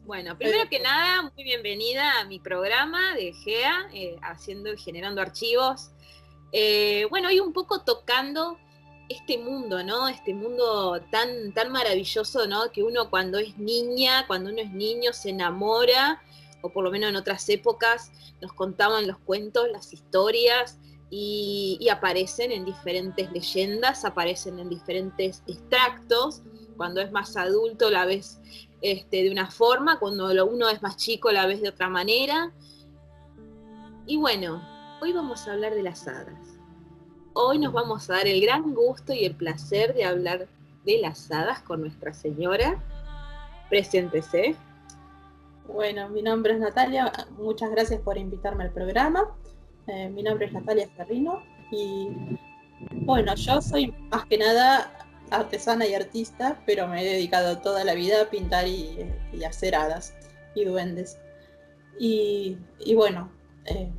Bueno, primero que nada, muy bienvenida a mi programa de GEA, haciendo y generando archivos. Bueno, hoy un poco tocando este mundo, ¿no? Este mundo tan maravilloso, ¿no? Que uno cuando es niño se enamora, o por lo menos en otras épocas nos contaban los cuentos, las historias, y aparecen en diferentes leyendas, aparecen en diferentes extractos. Cuando es más adulto la ves de una forma, cuando uno es más chico la ves de otra manera. Y bueno, hoy vamos a hablar de las hadas. Hoy nos vamos a dar el gran gusto y el placer de hablar de las hadas con Nuestra Señora. Preséntese. Bueno, mi nombre es Natalia, muchas gracias por invitarme al programa. Mi nombre es Natalia Ferrino y bueno, yo soy más que nada artesana y artista, pero me he dedicado toda la vida a pintar y hacer hadas y duendes. Y bueno,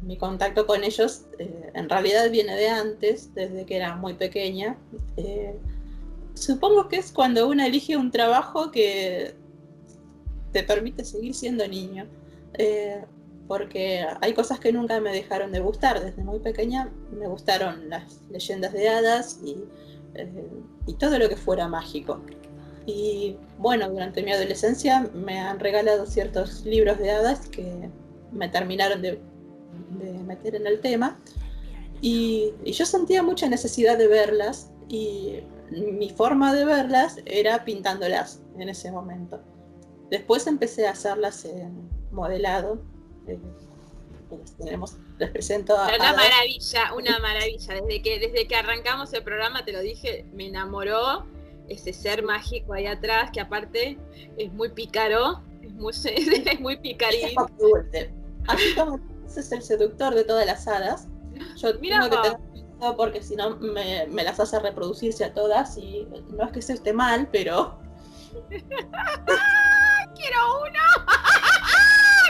mi contacto con ellos en realidad viene de antes, desde que era muy pequeña. Supongo que es cuando uno elige un trabajo que te permite seguir siendo niño, porque hay cosas que nunca me dejaron de gustar. Desde muy pequeña me gustaron las leyendas de hadas y todo lo que fuera mágico. Y bueno, durante mi adolescencia me han regalado ciertos libros de hadas que me terminaron de meter en el tema, y yo sentía mucha necesidad de verlas, y mi forma de verlas era pintándolas en ese momento. Después empecé a hacerlas en modelado. Les presento a Una hadas. maravilla, una maravilla. Desde que arrancamos el programa, te lo dije, me enamoró ese ser mágico ahí atrás, que aparte es muy pícaro, es muy picarín. Así como es el seductor de todas las hadas. Yo Mira tengo que tener cuidado porque si no me las hace reproducirse a todas, y no es que eso esté mal, pero... ¡Quiero uno!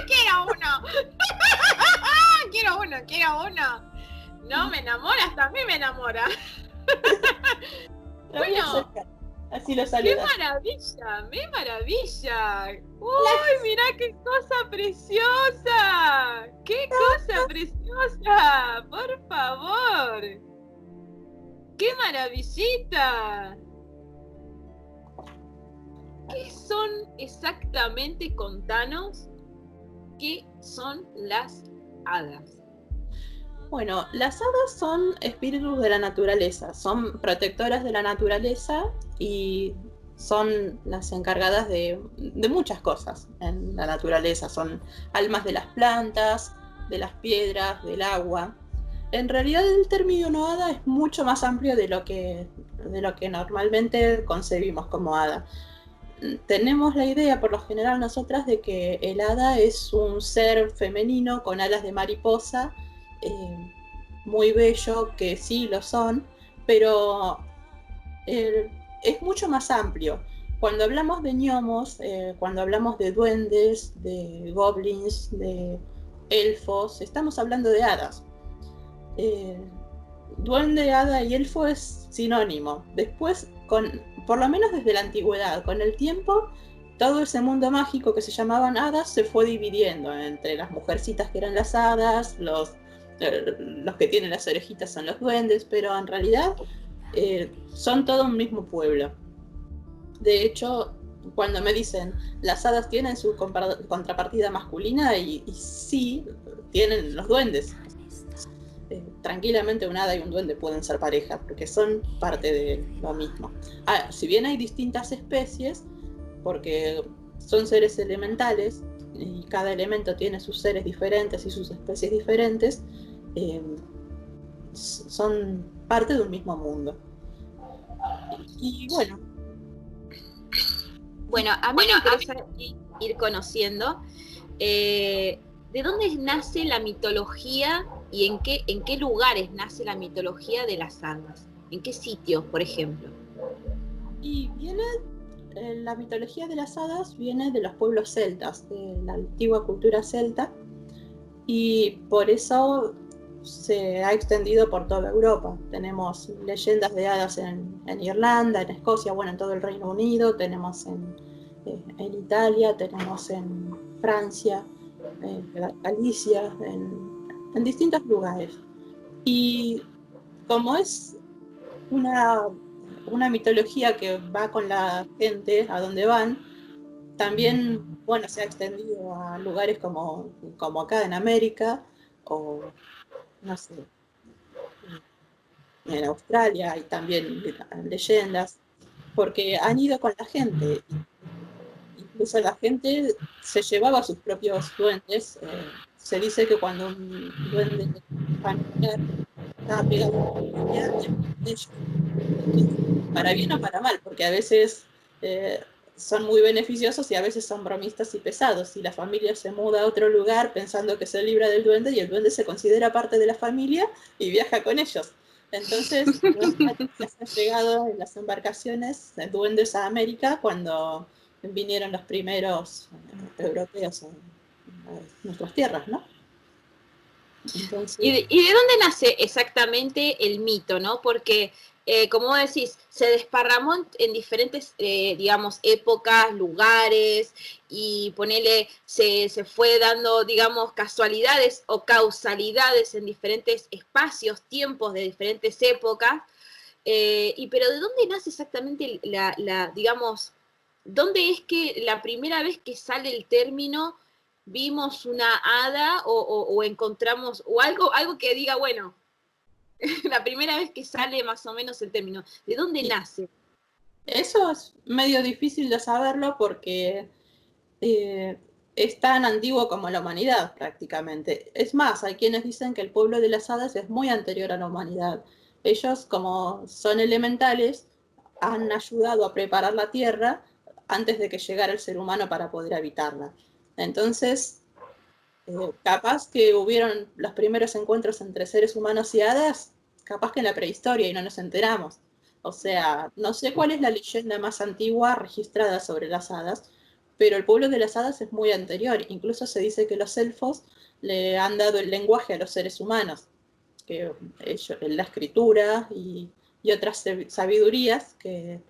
¡Quiero uno! ¡Quiero uno! No, me enamora, hasta a mí me enamora. Bueno, así lo saludas. ¡Qué maravilla! ¡Uy, mirá qué cosa preciosa! ¡Qué cosa preciosa! ¡Por favor! ¡Qué maravillita! ¿Qué son exactamente, contanos, qué son las hadas? Bueno, las hadas son espíritus de la naturaleza, son protectoras de la naturaleza y son las encargadas de muchas cosas en la naturaleza. Son almas de las plantas, de las piedras, del agua. En realidad el término hada es mucho más amplio de lo que normalmente concebimos como hada. Tenemos la idea, por lo general nosotras, de que el hada es un ser femenino con alas de mariposa, muy bello, que sí lo son, pero es mucho más amplio. Cuando hablamos de gnomos, cuando hablamos de duendes, de goblins, de elfos, estamos hablando de hadas. Duende, hada y elfo es sinónimo. Después, por lo menos desde la antigüedad, con el tiempo, todo ese mundo mágico que se llamaban hadas se fue dividiendo entre las mujercitas, que eran las hadas, los que tienen las orejitas son los duendes, pero en realidad son todo un mismo pueblo. De hecho, cuando me dicen las hadas tienen su contrapartida masculina, y sí, tienen los duendes. Tranquilamente un hada y un duende pueden ser pareja, porque son parte de lo mismo. Si bien hay distintas especies, porque son seres elementales y cada elemento tiene sus seres diferentes y sus especies diferentes, son parte de un mismo mundo. Y bueno, a mí me interesa ir conociendo de dónde nace la mitología y en qué lugares nace la mitología de las hadas. ¿En qué sitios, por ejemplo? Y la mitología de las hadas viene de los pueblos celtas, de la antigua cultura celta, y por eso se ha extendido por toda Europa. Tenemos leyendas de hadas en Irlanda, en Escocia, bueno, en todo el Reino Unido, tenemos en Italia, tenemos en Francia, Galicia, en distintos lugares. Y como es una mitología que va con la gente a donde van, también, bueno, se ha extendido a lugares como acá en América, o no sé, en Australia hay también leyendas, porque han ido con la gente. Incluso la gente se llevaba sus propios duendes. Se dice que cuando un duende familiar estaba pegado a una familia, ellos, para bien o para mal, porque a veces eh, son muy beneficiosos y a veces son bromistas y pesados. Y la familia se muda a otro lugar pensando que se libra del duende y el duende se considera parte de la familia y viaja con ellos. Entonces, se han llegado en las embarcaciones de duendes a América cuando vinieron los primeros europeos a nuestras tierras, ¿no? Entonces, ¿Y de dónde nace exactamente el mito, no? Porque, como vos decís, se desparramó en diferentes, digamos, épocas, lugares, y ponele, se fue dando, digamos, casualidades o causalidades en diferentes espacios, tiempos de diferentes épocas. Pero ¿de dónde nace exactamente digamos, dónde es que la primera vez que sale el término vimos una hada o encontramos, o algo que diga, bueno, la primera vez que sale más o menos el término, ¿de dónde nace? eso es medio difícil de saberlo porque eh, es tan antiguo como la humanidad prácticamente. Es más, hay quienes dicen que el pueblo de las hadas es muy anterior a la humanidad. Ellos, como son elementales, han ayudado a preparar la tierra antes de que llegara el ser humano para poder habitarla. Entonces, capaz que hubieron los primeros encuentros entre seres humanos y hadas, capaz que en la prehistoria y no nos enteramos. O sea, no sé cuál es la leyenda más antigua registrada sobre las hadas, pero el pueblo de las hadas es muy anterior. Incluso se dice que los elfos le han dado el lenguaje a los seres humanos, que ellos, la escritura y otras sabidurías que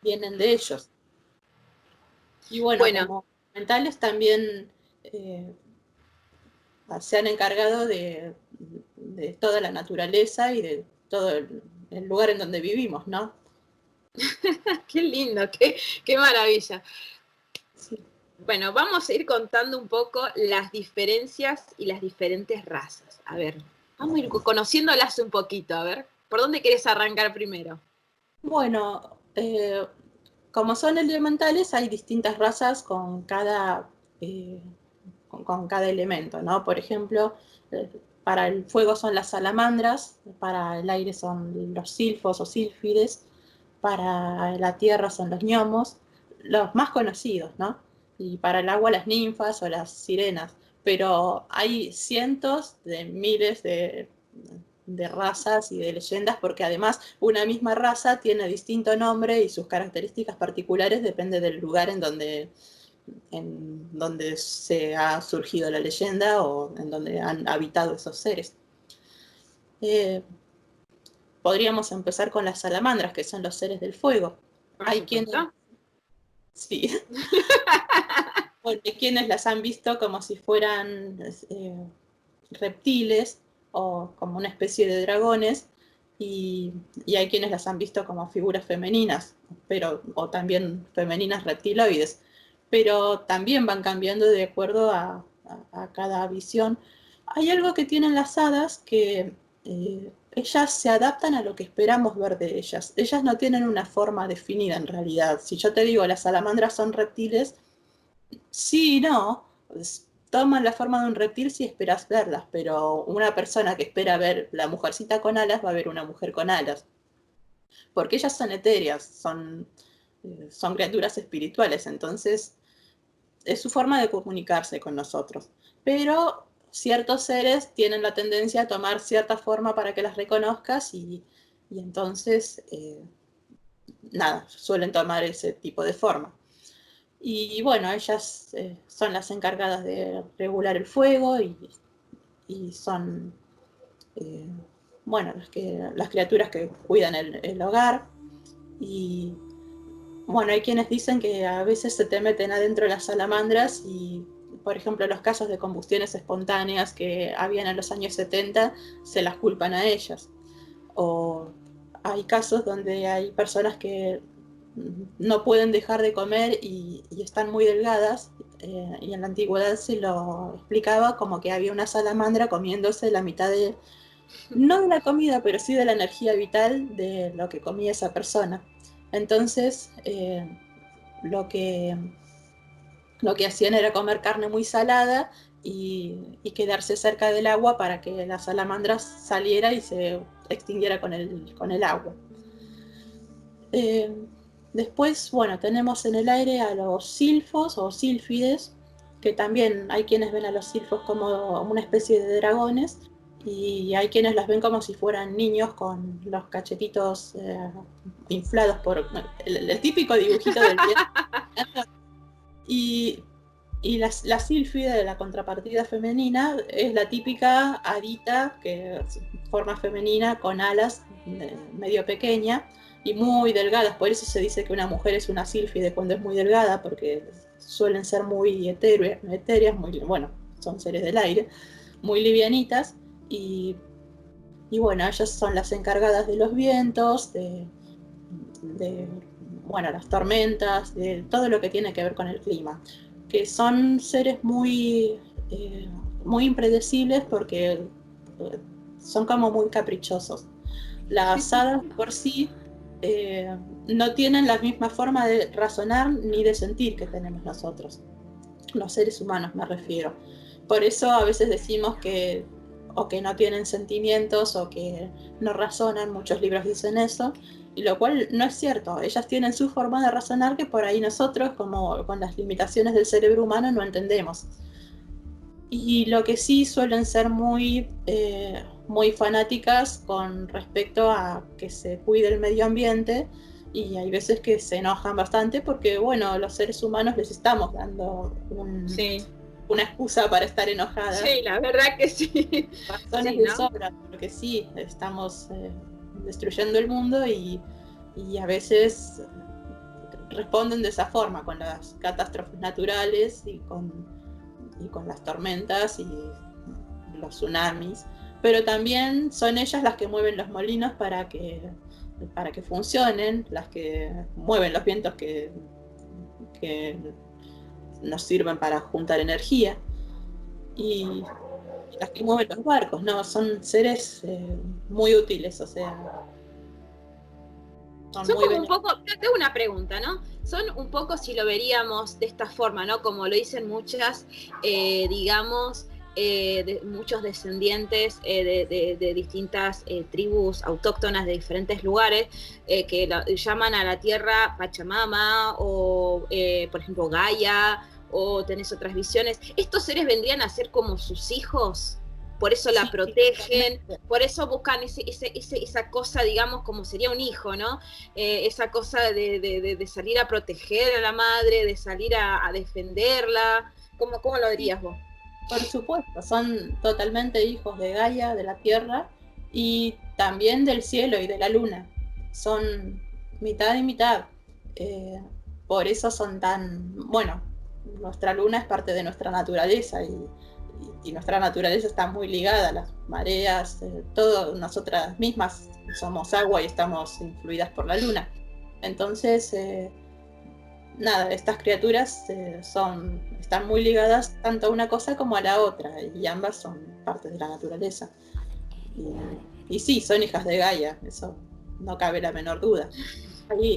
vienen de ellos. Y bueno, Bueno, como mentales también se han encargado de toda la naturaleza y de todo el lugar en donde vivimos, ¿no? qué lindo, qué maravilla. Sí. Bueno, vamos a ir contando un poco las diferencias y las diferentes razas. A ver, vamos a ir conociéndolas un poquito. A ver, ¿por dónde querés arrancar primero? Bueno, como son elementales, hay distintas razas con cada elemento, ¿no? Por ejemplo, para el fuego son las salamandras, para el aire son los silfos o sílfides, para la tierra son los gnomos, los más conocidos, ¿no? Y para el agua las ninfas o las sirenas. Pero hay cientos de miles de razas y de leyendas, porque además una misma raza tiene distinto nombre y sus características particulares depende del lugar en donde se ha surgido la leyenda o en donde han habitado esos seres. Eh, Podríamos empezar con las salamandras, que son los seres del fuego. Por Hay quienes, supuesto. sí, hay quienes las han visto como si fueran reptiles o como una especie de dragones, y hay quienes las han visto como figuras femeninas, o también femeninas reptiloides, pero también van cambiando de acuerdo a cada visión. Hay algo que tienen las hadas que ellas se adaptan a lo que esperamos ver de ellas. Ellas no tienen una forma definida en realidad. Si yo te digo las salamandras son reptiles, sí, no, pues, toman la forma de un reptil si esperas verlas, pero una persona que espera ver la mujercita con alas va a ver una mujer con alas, porque ellas son etéreas, son criaturas espirituales, entonces es su forma de comunicarse con nosotros. Pero ciertos seres tienen la tendencia a tomar cierta forma para que las reconozcas y entonces, nada, suelen tomar ese tipo de forma. Y bueno, ellas son las encargadas de regular el fuego y son, eh, bueno, las criaturas que cuidan el hogar. Y Bueno, hay quienes dicen que a veces se te meten adentro las salamandras y, por ejemplo, los casos de combustiones espontáneas que habían en los años 70 se las culpan a ellas. O hay casos donde hay personas que no pueden dejar de comer y están muy delgadas, y en la antigüedad se lo explicaba como que había una salamandra comiéndose la mitad de, no de la comida, pero sí de la energía vital de lo que comía esa persona. Entonces, lo que, lo que hacían era comer carne muy salada y quedarse cerca del agua para que la salamandra saliera y se extinguiera con el agua. Eh, Después, bueno, tenemos en el aire a los silfos o sílfides, que también hay quienes ven a los silfos como una especie de dragones y hay quienes los ven como si fueran niños con los cachetitos inflados por el típico dibujito del pie. Y, la sílfide de la contrapartida femenina es la típica hadita que es forma femenina con alas medio pequeña y muy delgadas. Por eso se dice que una mujer es una sílfide cuando es muy delgada, porque suelen ser muy etéreas, muy, bueno, son seres del aire, muy livianitas. Y bueno, ellas son las encargadas de los vientos, de bueno, las tormentas, de todo lo que tiene que ver con el clima, que son seres muy impredecibles porque son como muy caprichosos. Las hadas por sí no tienen la misma forma de razonar ni de sentir que tenemos nosotros, los seres humanos me refiero. Por eso a veces decimos que o que no tienen sentimientos o que no razonan, muchos libros dicen eso, y lo cual no es cierto. Ellas tienen su forma de razonar que por ahí nosotros, como con las limitaciones del cerebro humano, no entendemos. Y lo que sí suelen ser muy fanáticas con respecto a que se cuide el medio ambiente, y hay veces que se enojan bastante porque, bueno, los seres humanos les estamos dando una excusa para estar enojadas. Sí, la verdad que sí. Razones sí, de sobra, porque sí, estamos destruyendo el mundo y a veces responden de esa forma con las catástrofes naturales y con las tormentas y los tsunamis, pero también son ellas las que mueven los molinos para que funcionen, las que mueven los vientos que nos sirven para juntar energía y las que mueven los barcos, ¿no? Son seres muy útiles, o sea... Son como un poco, tengo una pregunta, ¿no? Son un poco, si lo veríamos de esta forma, ¿no? Como lo dicen muchas, digamos, muchos descendientes de distintas tribus autóctonas de diferentes lugares que llaman a la tierra Pachamama o, por ejemplo, Gaia, o tenés otras visiones. ¿Estos seres vendrían a ser como sus hijos? Por eso la protegen, por eso buscan esa cosa, digamos, como sería un hijo, ¿no? Esa cosa de salir a proteger a la madre, de salir a defenderla. ¿Cómo lo dirías vos? Por supuesto, son totalmente hijos de Gaia, de la Tierra, y también del cielo y de la luna. Son mitad y mitad. Por eso son tan... Bueno, nuestra luna es parte de nuestra naturaleza y nuestra naturaleza está muy ligada a las mareas, todo, nosotras mismas somos agua y estamos influidas por la luna. Entonces, nada, estas criaturas están muy ligadas tanto a una cosa como a la otra, y ambas son partes de la naturaleza. Y sí, son hijas de Gaia, eso no cabe la menor duda.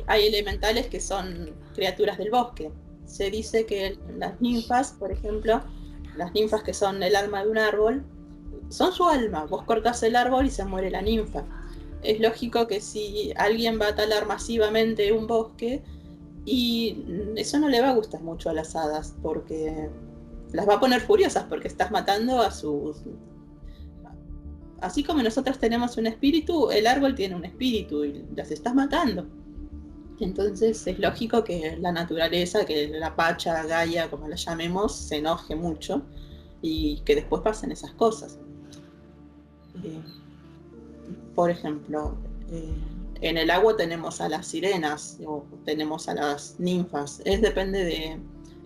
Hay elementales que son criaturas del bosque. Se dice que las ninfas, por ejemplo, las ninfas que son el alma de un árbol, son su alma. Vos cortás el árbol y se muere la ninfa. Es lógico que si alguien va a talar masivamente un bosque, y eso no le va a gustar mucho a las hadas, porque las va a poner furiosas, porque estás matando a sus... Así como nosotros tenemos un espíritu, el árbol tiene un espíritu y las estás matando. Entonces es lógico que la naturaleza, que la Pacha, Gaia, como la llamemos, se enoje mucho y que después pasen esas cosas. Por ejemplo, en el agua tenemos a las sirenas o tenemos a las ninfas. Depende de...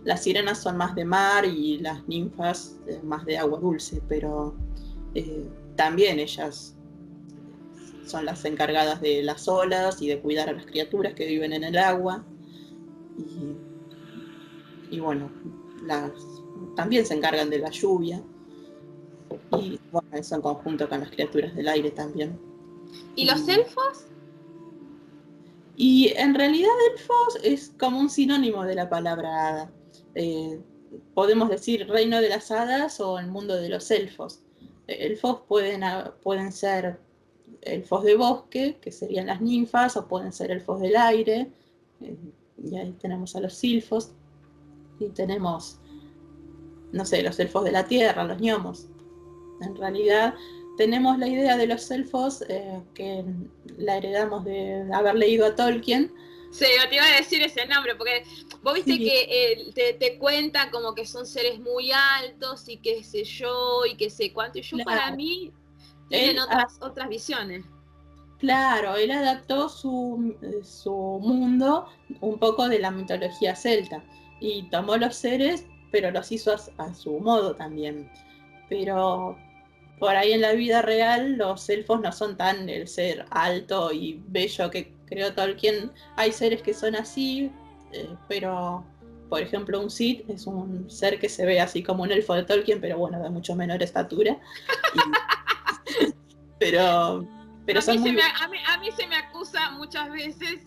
Las sirenas son más de mar y las ninfas más de agua dulce, pero también ellas son las encargadas de las olas y de cuidar a las criaturas que viven en el agua. Y bueno, también se encargan de la lluvia. Y bueno, eso en conjunto con las criaturas del aire también. ¿Y los elfos? Y en realidad elfos es como un sinónimo de la palabra hada. Podemos decir reino de las hadas o el mundo de los elfos. Elfos pueden ser elfos de bosque, que serían las ninfas, o pueden ser elfos del aire. Y ahí tenemos a los silfos. Y tenemos, no sé, los elfos de la tierra, los gnomos. En realidad tenemos la idea de los elfos que la heredamos de haber leído a Tolkien. Sí, te iba a decir ese nombre, porque vos viste sí, que te cuentan como que son seres muy altos y qué sé yo, y qué sé cuánto, y yo claro, para mí tienen otras visiones. Claro, él adaptó su mundo un poco de la mitología celta y tomó los seres, pero los hizo a su modo también. Pero por ahí en la vida real los elfos no son tan el ser alto y bello que creó Tolkien. Hay seres que son así, pero por ejemplo un Sith es un ser que se ve así como un elfo de Tolkien, pero bueno, de mucho menor estatura. Pero son muy... a mí se me acusa muchas veces,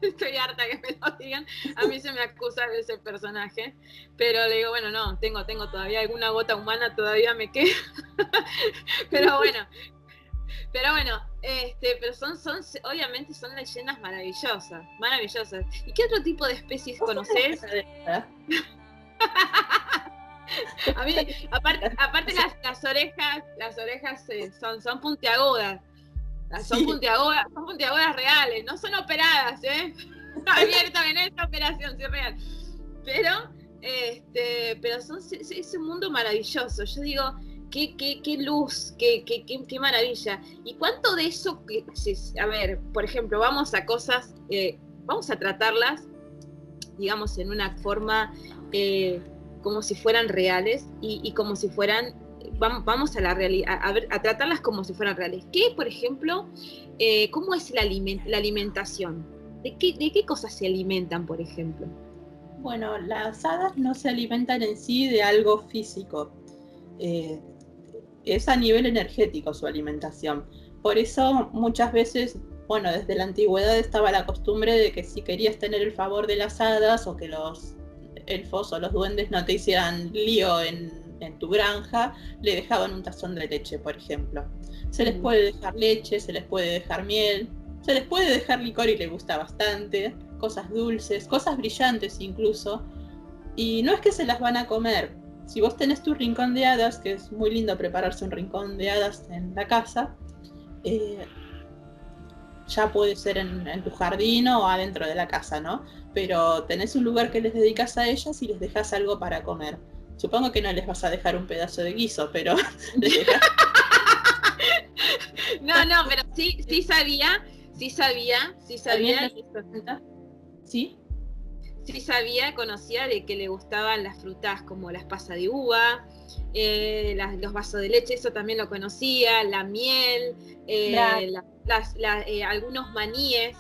estoy harta que me lo digan, a mí se me acusa de ese personaje, pero le digo, bueno, no, tengo todavía alguna gota humana, todavía me queda, pero bueno, pero son obviamente son leyendas maravillosas. ¿Y qué otro tipo de especies conoces? A mí, aparte las orejas son puntiagudas. Son puntiagudas reales, no son operadas, abiertamente en esta operación, sí es real. Pero son ese mundo maravilloso. Yo digo, qué luz, qué maravilla. ¿Y cuánto de eso, a ver, por ejemplo, vamos a cosas, vamos a tratarlas, digamos, en una forma como si fueran reales y como si fueran, vamos a la realidad, a tratarlas como si fueran reales. ¿Qué, por ejemplo, cómo es la alimentación? ¿De qué cosas se alimentan, por ejemplo? Bueno, las hadas no se alimentan en sí de algo físico. Es a nivel energético su alimentación. Por eso muchas veces, bueno, desde la antigüedad estaba la costumbre de que si querías tener el favor de las hadas o que los elfos o los duendes no te hicieran lío en tu granja, le dejaban un tazón de leche, por ejemplo. Se les puede dejar leche, se les puede dejar miel, se les puede dejar licor y le gusta bastante, cosas dulces, cosas brillantes incluso. Y no es que se las van a comer. Si vos tenés tu rincón de hadas, que es muy lindo prepararse un rincón de hadas en la casa, ya puede ser en tu jardín o adentro de la casa, ¿no? Pero tenés un lugar que les dedicas a ellas y les dejas algo para comer. Supongo que no les vas a dejar un pedazo de guiso, pero les dejas... No, pero sí sabía. ¿Sí? Sí sabía, conocía de que le gustaban las frutas como las pasas de uva, los vasos de leche, eso también lo conocía, la miel, algunos maníes,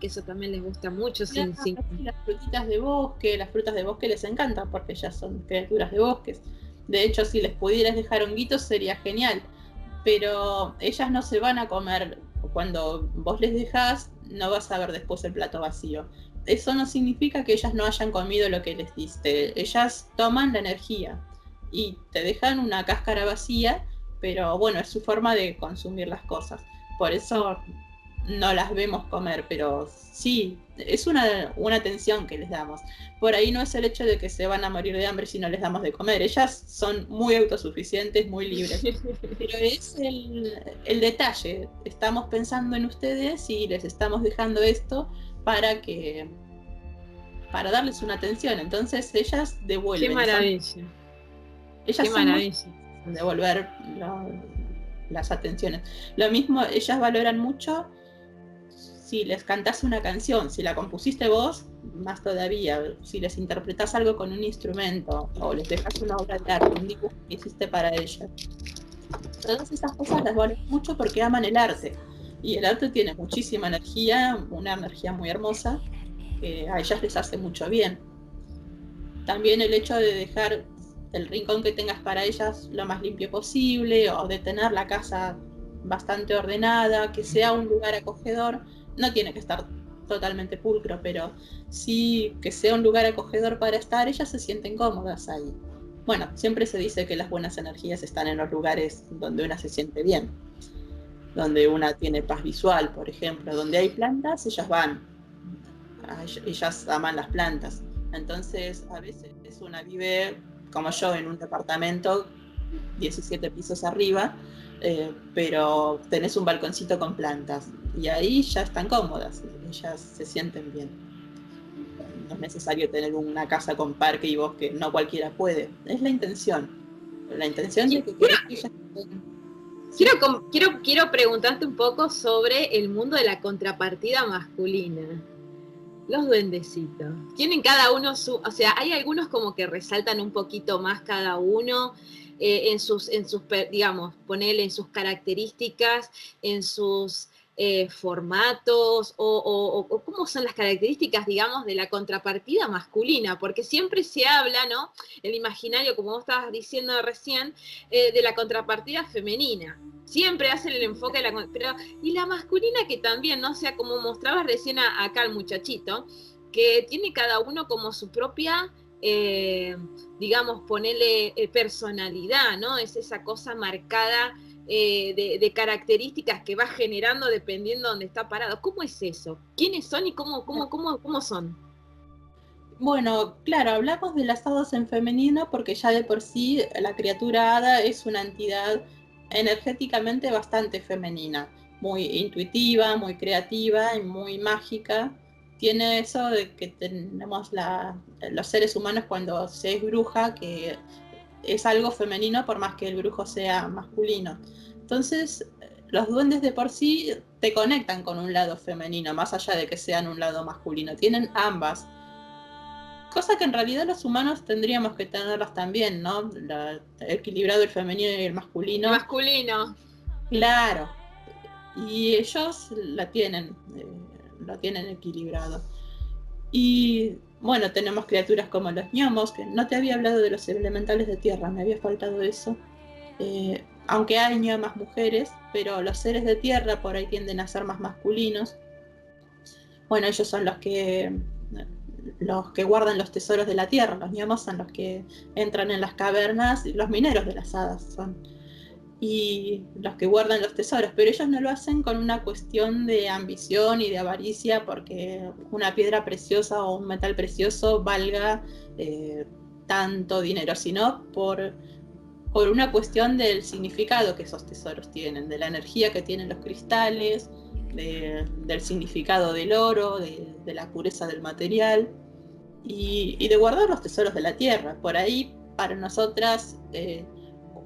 que eso también les gusta mucho. Las frutitas de bosque, las frutas de bosque les encantan porque ellas son criaturas de bosques. De hecho, si les pudieras dejar honguitos sería genial, pero ellas no se van a comer. Cuando vos les dejás, no vas a ver después el plato vacío. Eso no significa que ellas no hayan comido lo que les diste. Ellas toman la energía y te dejan una cáscara vacía, pero bueno, es su forma de consumir las cosas. Por eso no las vemos comer, pero sí, es una atención que les damos. Por ahí no es el hecho de que se van a morir de hambre si no les damos de comer. Ellas son muy autosuficientes, muy libres. Pero es el detalle. Estamos pensando en ustedes y les estamos dejando esto para darles una atención. Entonces ellas devuelven. ¡Qué maravilla! Ellas ¡Qué maravilla! Devolver las atenciones. Lo mismo, ellas valoran mucho si les cantás una canción, si la compusiste vos, más todavía, si les interpretás algo con un instrumento, o les dejas una obra de arte, un dibujo que hiciste para ellas. Todas esas cosas las valen mucho porque aman el arte. Y el arte tiene muchísima energía, una energía muy hermosa, que a ellas les hace mucho bien. También el hecho de dejar el rincón que tengas para ellas lo más limpio posible, o de tener la casa bastante ordenada, que sea un lugar acogedor. No tiene que estar totalmente pulcro, pero sí que sea un lugar acogedor para estar, ellas se sienten cómodas ahí. Bueno, siempre se dice que las buenas energías están en los lugares donde una se siente bien, donde una tiene paz visual, por ejemplo, donde hay plantas, ellas van, ellas aman las plantas. Entonces, a veces una vive, como yo, en un departamento 17 pisos arriba, pero tenés un balconcito con plantas y ahí ya están cómodas, ellas se sienten bien. No es necesario tener una casa con parque y bosque, no cualquiera puede. Es la intención de que querés que ellas estén. Quiero preguntarte un poco sobre el mundo de la contrapartida masculina. Los duendecitos. Tienen cada uno o sea, hay algunos como que resaltan un poquito más cada uno en sus, digamos, ponele en sus características, en sus formatos, o cómo son las características, digamos, de la contrapartida masculina, porque siempre se habla, ¿no? El imaginario, como vos estabas diciendo recién, de la contrapartida femenina. Siempre hacen el enfoque de pero y la masculina que también, ¿no? O sea, como mostrabas recién acá el muchachito, que tiene cada uno como su propia, digamos, ponerle personalidad, ¿no? Es esa cosa marcada de características que va generando dependiendo de dónde está parado. ¿Cómo es eso? ¿Quiénes son y cómo son? Bueno, claro, hablamos de las hadas en femenino porque ya de por sí la criatura hada es una entidad energéticamente bastante femenina, muy intuitiva, muy creativa y muy mágica. Tiene eso de que tenemos los seres humanos cuando se es bruja, que es algo femenino por más que el brujo sea masculino. Entonces, los duendes de por sí te conectan con un lado femenino, más allá de que sean un lado masculino. Tienen ambas. Cosa que en realidad los humanos tendríamos que tenerlas también, ¿no? Equilibrado el femenino y el masculino. El masculino. Claro. Y ellos lo tienen equilibrado. Y bueno, tenemos criaturas como los gnomos, que no te había hablado de los elementales de tierra, me había faltado eso. Aunque hay gnomas mujeres, pero los seres de tierra por ahí tienden a ser más masculinos. Bueno, ellos son los que guardan los tesoros de la tierra. Los gnomos son los que entran en las cavernas, los mineros de las hadas son, y los que guardan los tesoros, pero ellos no lo hacen con una cuestión de ambición y de avaricia porque una piedra preciosa o un metal precioso valga tanto dinero, sino por una cuestión del significado que esos tesoros tienen, de la energía que tienen los cristales, del significado del oro, de la pureza del material y de guardar los tesoros de la tierra. Por ahí, para nosotras,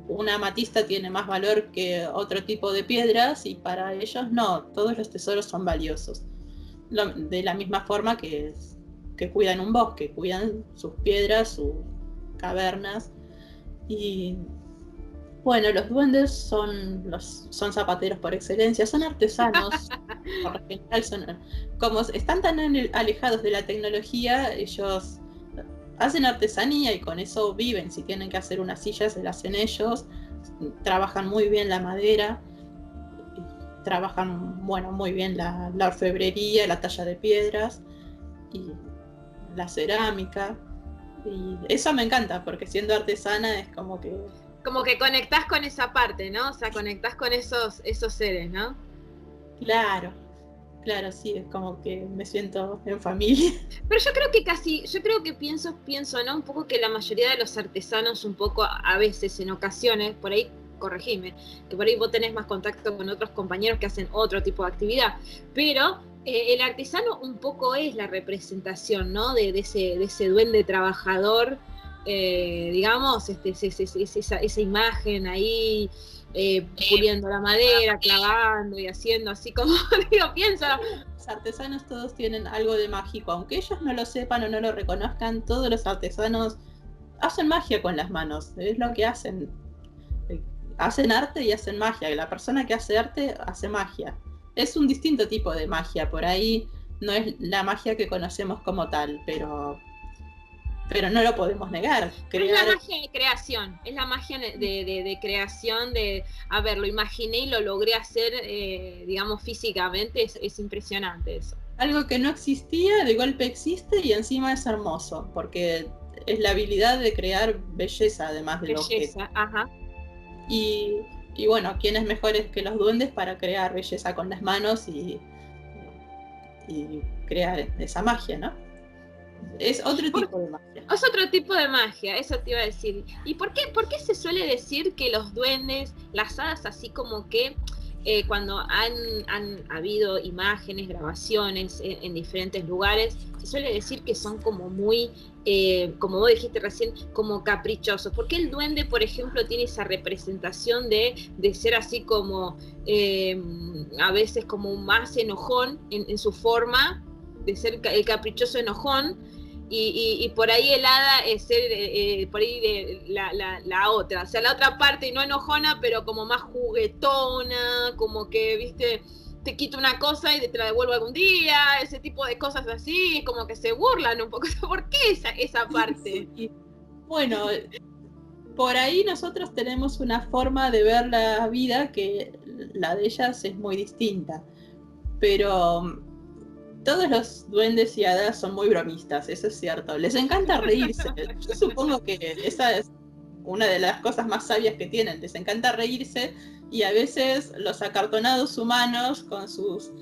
una amatista tiene más valor que otro tipo de piedras y para ellos no, todos los tesoros son valiosos. De la misma forma que cuidan un bosque, cuidan sus piedras, sus cavernas. Y bueno, los duendes son zapateros por excelencia, son artesanos, por lo general como están tan alejados de la tecnología, ellos hacen artesanía y con eso viven. Si tienen que hacer una silla, se la hacen ellos. Trabajan muy bien la madera, trabajan muy bien la orfebrería, la talla de piedras y la cerámica. Y eso me encanta, porque siendo artesana es como que conectás con esa parte, ¿no? O sea, conectás con esos seres, ¿no? Claro, sí, es como que me siento en familia. Pero yo creo que pienso, ¿no? Un poco que la mayoría de los artesanos, un poco a veces, en ocasiones, por ahí, corregime, que por ahí vos tenés más contacto con otros compañeros que hacen otro tipo de actividad, pero el artesano un poco es la representación, ¿no? De ese duende trabajador digamos, esa imagen ahí, puliendo la madera, clavando y haciendo así como, digo, pienso. Los artesanos todos tienen algo de mágico, aunque ellos no lo sepan o no lo reconozcan, todos los artesanos hacen magia con las manos, es lo que hacen. Hacen arte y hacen magia, y la persona que hace arte hace magia. Es un distinto tipo de magia, por ahí no es la magia que conocemos como tal, pero no lo podemos negar. Es la magia de creación, es la magia de creación, a ver, lo imaginé y lo logré hacer, digamos, físicamente, es impresionante eso. Algo que no existía, de golpe existe y encima es hermoso, porque es la habilidad de crear belleza, además de belleza, lo que... Ajá. Y bueno, ¿quién es mejores que los duendes para crear belleza con las manos y crear esa magia, ¿no? Es otro tipo de magia. Es otro tipo de magia, eso te iba a decir. ¿Y por qué se suele decir que los duendes, las hadas, así como que cuando han habido imágenes, grabaciones en diferentes lugares, se suele decir que son como muy, como vos dijiste recién, como caprichosos? ¿Por qué el duende, por ejemplo, tiene esa representación de ser así como, a veces como más enojón en su forma, de ser el caprichoso enojón, y por ahí el hada es ser por ahí la otra, o sea, la otra parte no enojona, pero como más juguetona, como que, viste, te quito una cosa y te la devuelvo algún día, ese tipo de cosas así, como que se burlan un poco. ¿Por qué esa parte? Sí. Bueno, por ahí nosotros tenemos una forma de ver la vida que la de ellas es muy distinta, pero todos los duendes y hadas son muy bromistas, eso es cierto. Les encanta reírse. Yo supongo que esa es una de las cosas más sabias que tienen. Les encanta reírse y a veces los acartonados humanos con sus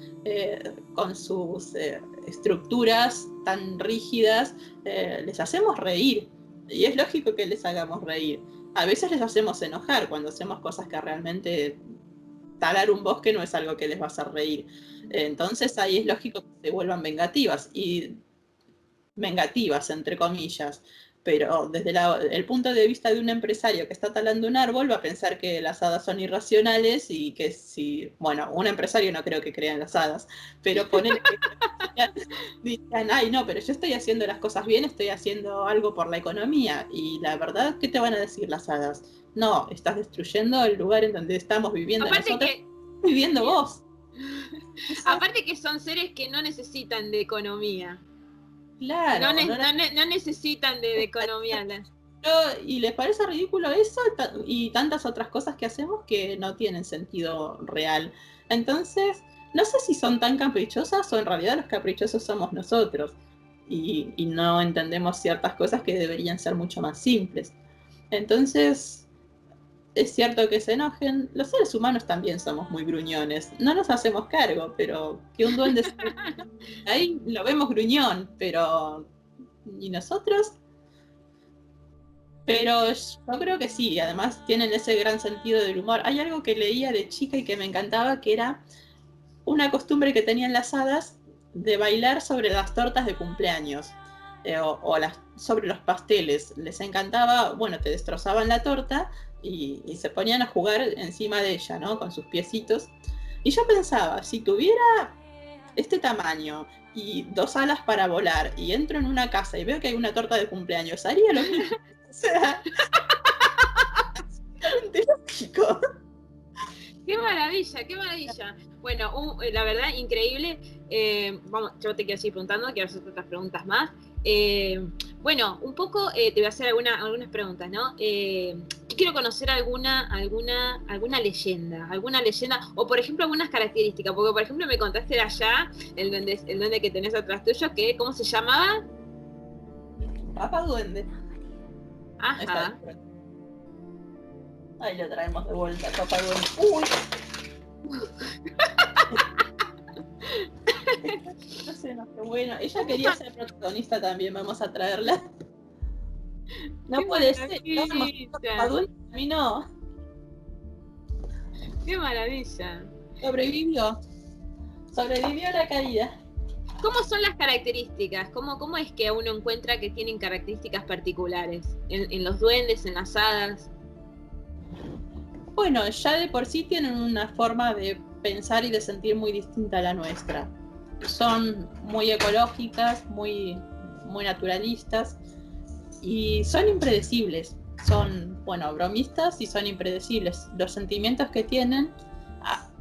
estructuras tan rígidas les hacemos reír. Y es lógico que les hagamos reír. A veces les hacemos enojar cuando hacemos cosas que realmente... talar un bosque no es algo que les va a hacer reír. Entonces ahí es lógico que se vuelvan vengativas, entre comillas. Pero desde el punto de vista de un empresario que está talando un árbol, va a pensar que las hadas son irracionales y que si, bueno, un empresario no creo que crea en las hadas, pero poner que digan, ay no, pero yo estoy haciendo las cosas bien, estoy haciendo algo por la economía. Y la verdad, ¿qué te van a decir las hadas? No, estás destruyendo el lugar en donde estamos viviendo nosotros, viviendo vos. Aparte que son seres que no necesitan de economía. Claro. No necesitan de economía. Y les parece ridículo eso y tantas otras cosas que hacemos que no tienen sentido real. Entonces, no sé si son tan caprichosas o en realidad los caprichosos somos nosotros. Y no entendemos ciertas cosas que deberían ser mucho más simples. Entonces... es cierto que se enojen, los seres humanos también somos muy gruñones, no nos hacemos cargo, pero que un duende ahí lo vemos gruñón, pero ¿y nosotros? Pero yo creo que sí, además tienen ese gran sentido del humor. Hay algo que leía de chica y que me encantaba, que era una costumbre que tenían las hadas de bailar sobre las tortas de cumpleaños. Sobre los pasteles. Les encantaba, bueno, te destrozaban la torta y se ponían a jugar encima de ella, ¿no? Con sus piecitos. Y yo pensaba, si tuviera este tamaño y 2 alas para volar y entro en una casa y veo que hay una torta de cumpleaños, haría lo mismo. O sea, absolutamente lógico. ¡Qué maravilla, qué maravilla! Bueno, la verdad, increíble. Vamos, yo te quiero seguir preguntando, quiero hacer otras preguntas más. Bueno, un poco te voy a hacer algunas preguntas, ¿no? Yo quiero conocer alguna leyenda, o por ejemplo algunas características, porque por ejemplo me contaste de allá, el duende que tenés atrás tuyo, que ¿cómo se llamaba? Papá Duende. Ajá. Ahí lo traemos de vuelta, Papá Duende. ¡Uy! No sé, no, qué bueno. Ella quería ser protagonista también, vamos a traerla. No puede ser, Papá Duende, a mí no. ¡Qué maravilla! Sobrevivió a la caída. ¿Cómo son las características? ¿Cómo es que uno encuentra que tienen características particulares en los duendes, en las hadas? Bueno, ya de por sí tienen una forma de pensar y de sentir muy distinta a la nuestra. Son muy ecológicas, muy naturalistas y son impredecibles. Son, bueno, bromistas y son impredecibles. Los sentimientos que tienen...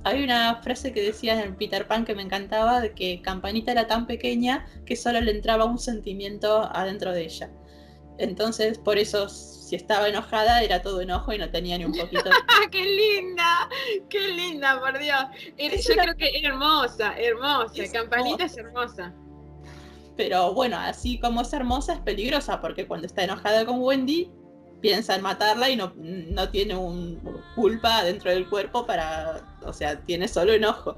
Hay una frase que decía en Peter Pan que me encantaba, de que Campanita era tan pequeña que solo le entraba un sentimiento adentro de ella. Entonces, por eso, si estaba enojada, era todo enojo y no tenía ni un poquito de... ¡Qué linda! ¡Qué linda, por Dios! Yo creo que es hermosa. Campanita es hermosa. Pero bueno, así como es hermosa, es peligrosa, porque cuando está enojada con Wendy, piensa en matarla y no tiene culpa dentro del cuerpo o sea, tiene solo enojo.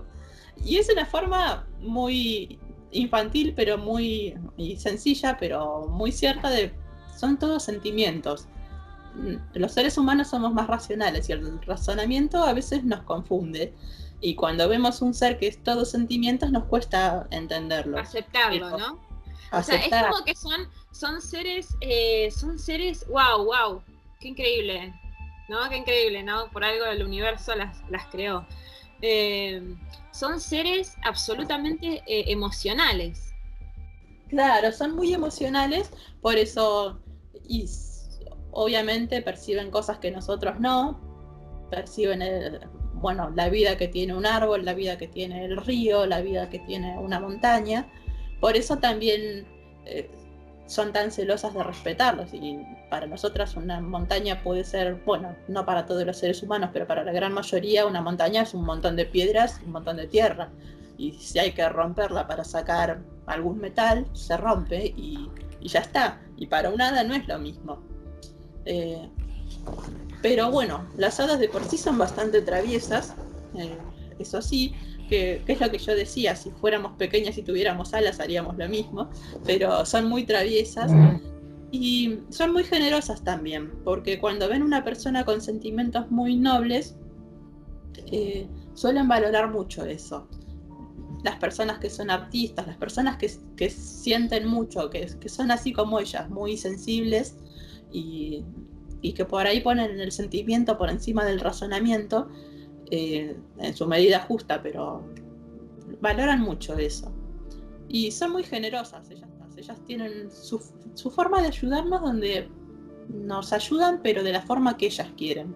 Y es una forma muy infantil, pero muy sencilla, pero muy cierta son todos sentimientos. Los seres humanos somos más racionales y el razonamiento a veces nos confunde. Y cuando vemos un ser que es todo sentimientos, nos cuesta entenderlo. Aceptarlo, ¿no? Aceptar. O sea, es como que son seres, wow, qué increíble, ¿no? Qué increíble, ¿no? Por algo el universo las creó. Son seres absolutamente emocionales. Claro, son muy emocionales, por eso, y obviamente perciben cosas que nosotros no, perciben la vida que tiene un árbol, la vida que tiene el río, la vida que tiene una montaña. Por eso también son tan celosas de respetarlos. Y para nosotras una montaña puede ser, bueno, no para todos los seres humanos, pero para la gran mayoría una montaña es un montón de piedras, un montón de tierra. Y si hay que romperla para sacar algún metal, se rompe y ya está. Y para un hada no es lo mismo. Pero bueno, las hadas de por sí son bastante traviesas, eso sí, que es lo que yo decía, si fuéramos pequeñas y tuviéramos alas haríamos lo mismo, pero son muy traviesas y son muy generosas también, porque cuando ven una persona con sentimientos muy nobles, suelen valorar mucho eso. Las personas que son artistas, las personas que sienten mucho, que son así como ellas, muy sensibles y que por ahí ponen el sentimiento por encima del razonamiento, en su medida justa, pero valoran mucho eso. Y son muy generosas, ellas tienen su forma de ayudarnos, donde nos ayudan, pero de la forma que ellas quieren,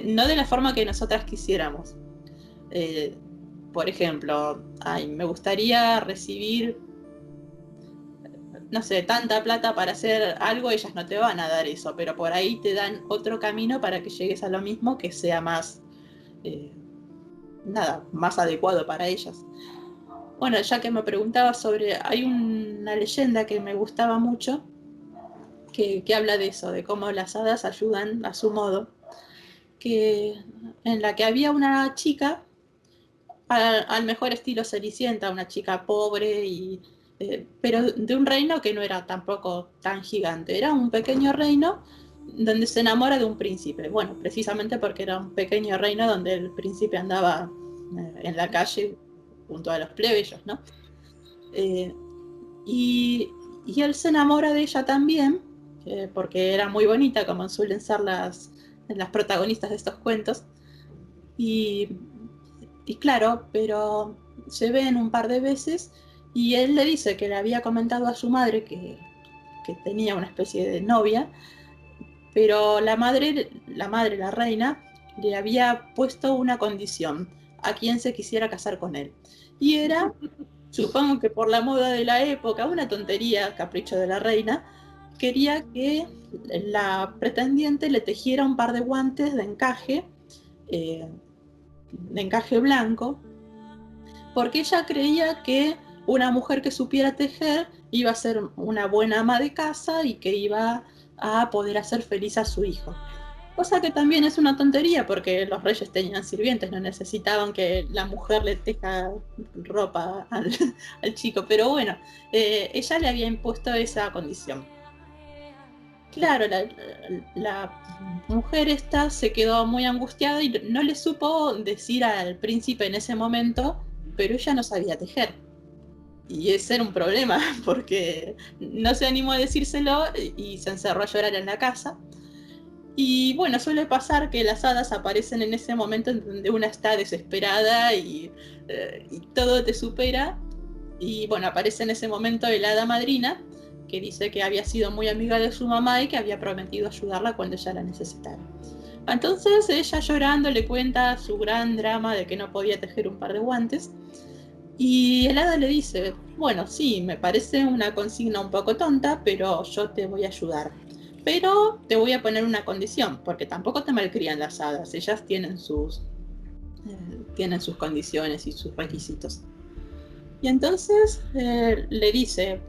no de la forma que nosotras quisiéramos. Por ejemplo, me gustaría recibir, no sé, tanta plata para hacer algo, ellas no te van a dar eso, pero por ahí te dan otro camino para que llegues a lo mismo, que sea más, más adecuado para ellas. Bueno, ya que me preguntaba hay una leyenda que me gustaba mucho, que habla de eso, de cómo las hadas ayudan a su modo, en la que había una chica, al mejor estilo Cenicienta, una chica pobre pero de un reino que no era tampoco tan gigante, era un pequeño reino donde se enamora de un príncipe. Bueno, precisamente porque era un pequeño reino donde el príncipe andaba en la calle junto a los plebeyos, ¿no? Y él se enamora de ella también, porque era muy bonita, como suelen ser las protagonistas de estos cuentos. Y claro, pero se ven un par de veces y él le dice que le había comentado a su madre que tenía una especie de novia, pero la reina, le había puesto una condición: a quien se quisiera casar con él. Y era, supongo que por la moda de la época, una tontería, capricho de la reina, quería que la pretendiente le tejiera un par de guantes de encaje blanco, porque ella creía que una mujer que supiera tejer iba a ser una buena ama de casa y que iba a poder hacer feliz a su hijo. Cosa que también es una tontería, porque los reyes tenían sirvientes, no necesitaban que la mujer le teja ropa al chico. Pero bueno, ella le había impuesto esa condición. Claro, la mujer esta se quedó muy angustiada y no le supo decir al príncipe en ese momento, pero ella no sabía tejer. Y ese era un problema, porque no se animó a decírselo y se encerró a llorar en la casa. Y bueno, suele pasar que las hadas aparecen en ese momento en donde una está desesperada y todo te supera. Y bueno, aparece en ese momento el hada madrina, que dice que había sido muy amiga de su mamá y que había prometido ayudarla cuando ella la necesitara. Entonces ella llorando le cuenta su gran drama de que no podía tejer un par de guantes. Y el hada le dice, bueno, sí, me parece una consigna un poco tonta, pero yo te voy a ayudar. Pero te voy a poner una condición, porque tampoco te malcrían las hadas, ellas tienen sus condiciones y sus requisitos. Y entonces le dice,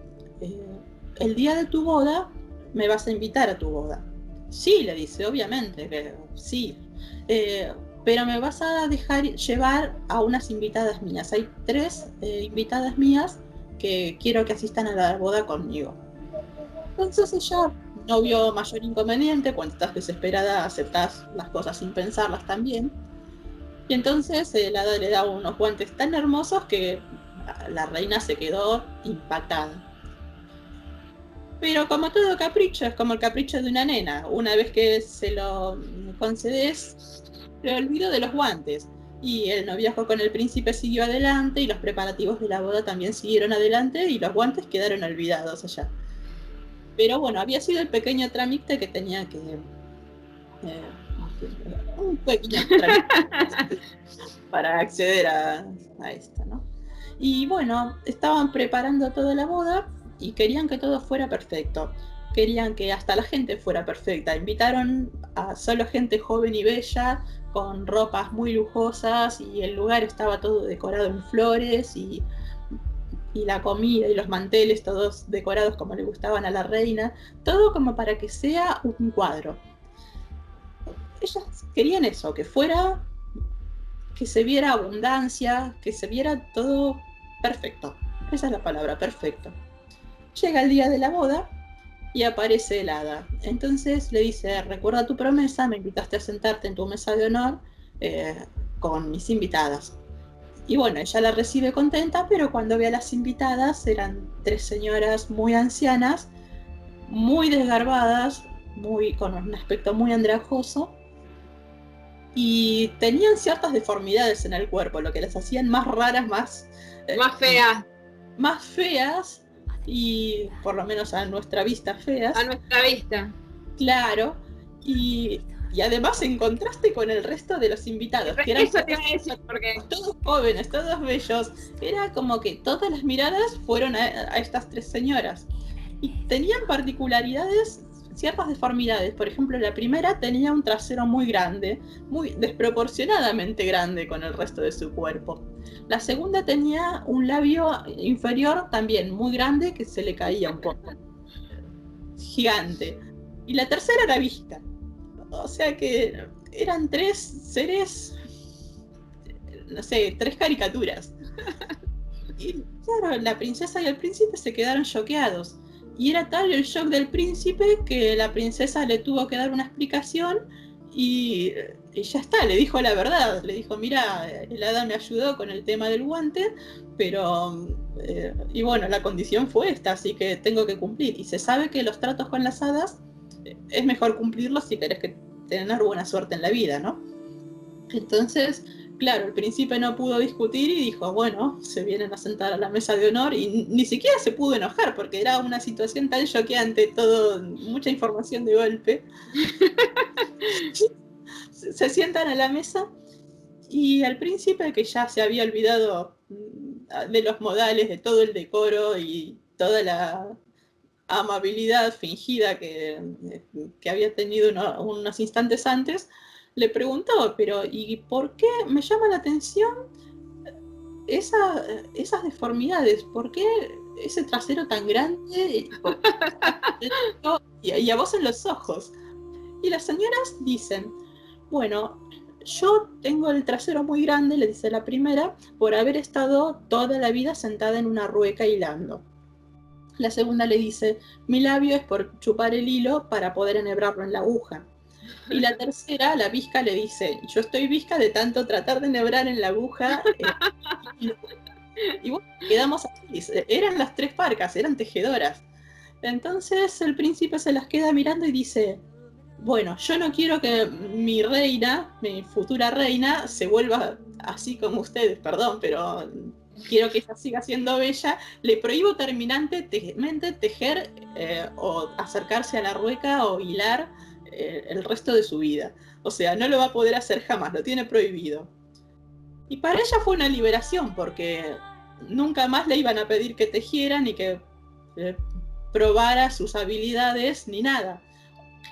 el día de tu boda me vas a invitar a tu boda. Sí, le dice, obviamente que sí. Pero me vas a dejar llevar a unas invitadas mías. Hay 3 invitadas mías que quiero que asistan a la boda conmigo. Entonces ella no vio mayor inconveniente. Cuando estás desesperada aceptás las cosas sin pensarlas también. Y entonces el hada le da unos guantes tan hermosos que la reina se quedó impactada. Pero como todo capricho, es como el capricho de una nena. Una vez que se lo concedes, se olvidó de los guantes. Y el noviazgo con el príncipe siguió adelante y los preparativos de la boda también siguieron adelante y los guantes quedaron olvidados allá. Pero bueno, había sido el pequeño trámite que tenía que... un pequeño trámite para acceder a esto, ¿no? Y bueno, estaban preparando toda la boda y querían que todo fuera perfecto. Querían que hasta la gente fuera perfecta. Invitaron a solo gente joven y bella, con ropas muy lujosas, y el lugar estaba todo decorado en flores y la comida y los manteles todos decorados como le gustaban a la reina. Todo como para que sea un cuadro. Ellas querían eso, que se viera abundancia, que se viera todo perfecto. Esa es la palabra, perfecto. Llega el día de la boda y aparece el hada. Entonces le dice, recuerda tu promesa, me invitaste a sentarte en tu mesa de honor con mis invitadas. Y bueno, ella la recibe contenta, pero cuando ve a las invitadas eran 3 señoras muy ancianas, muy desgarbadas, con un aspecto muy andrajoso, y tenían ciertas deformidades en el cuerpo, lo que las hacían más raras, más feas. Más feas, y por lo menos a nuestra vista feas. A nuestra vista. Claro, y además en contraste con el resto de los invitados, que eran todos jóvenes, todos bellos. Era como que todas las miradas fueron a estas 3 señoras. Y tenían particularidades, ciertas deformidades. Por ejemplo, la primera tenía un trasero muy grande, muy desproporcionadamente grande con el resto de su cuerpo. La segunda tenía un labio inferior también muy grande que se le caía un poco. Gigante. Y la tercera era visca. O sea que eran 3 seres, no sé, 3 caricaturas. Y claro, la princesa y el príncipe se quedaron choqueados. Y era tal el shock del príncipe que la princesa le tuvo que dar una explicación y ya está, le dijo la verdad. Le dijo, mira, el hada me ayudó con el tema del guante, pero... y bueno, la condición fue esta, así que tengo que cumplir. Y se sabe que los tratos con las hadas es mejor cumplirlos si querés tener buena suerte en la vida, ¿no? Entonces... Claro, el príncipe no pudo discutir y dijo, bueno, se vienen a sentar a la mesa de honor, y ni siquiera se pudo enojar porque era una situación tan choqueante, todo, mucha información de golpe. Se sientan a la mesa y al príncipe, que ya se había olvidado de los modales, de todo el decoro y toda la amabilidad fingida que había tenido unos instantes antes, le preguntó, pero ¿y por qué me llama la atención esas deformidades? ¿Por qué ese trasero tan grande? Y a vos en los ojos. Y las señoras dicen, bueno, yo tengo el trasero muy grande, le dice la primera, por haber estado toda la vida sentada en una rueca hilando. La segunda le dice, mi labio es por chupar el hilo para poder enhebrarlo en la aguja. Y la tercera, la visca, le dice, yo estoy visca de tanto tratar de enhebrar en la aguja. Y bueno, quedamos así. Eran las 3 parcas, eran tejedoras. Entonces el príncipe se las queda mirando y dice, bueno, yo no quiero que mi reina, mi futura reina, se vuelva así como ustedes, perdón, pero quiero que ella siga siendo bella. Le prohíbo terminantemente tejer o acercarse a la rueca o hilar el resto de su vida. O sea, no lo va a poder hacer jamás, lo tiene prohibido. Y para ella fue una liberación, porque nunca más le iban a pedir que tejiera ni que eh, probara sus habilidades ni nada.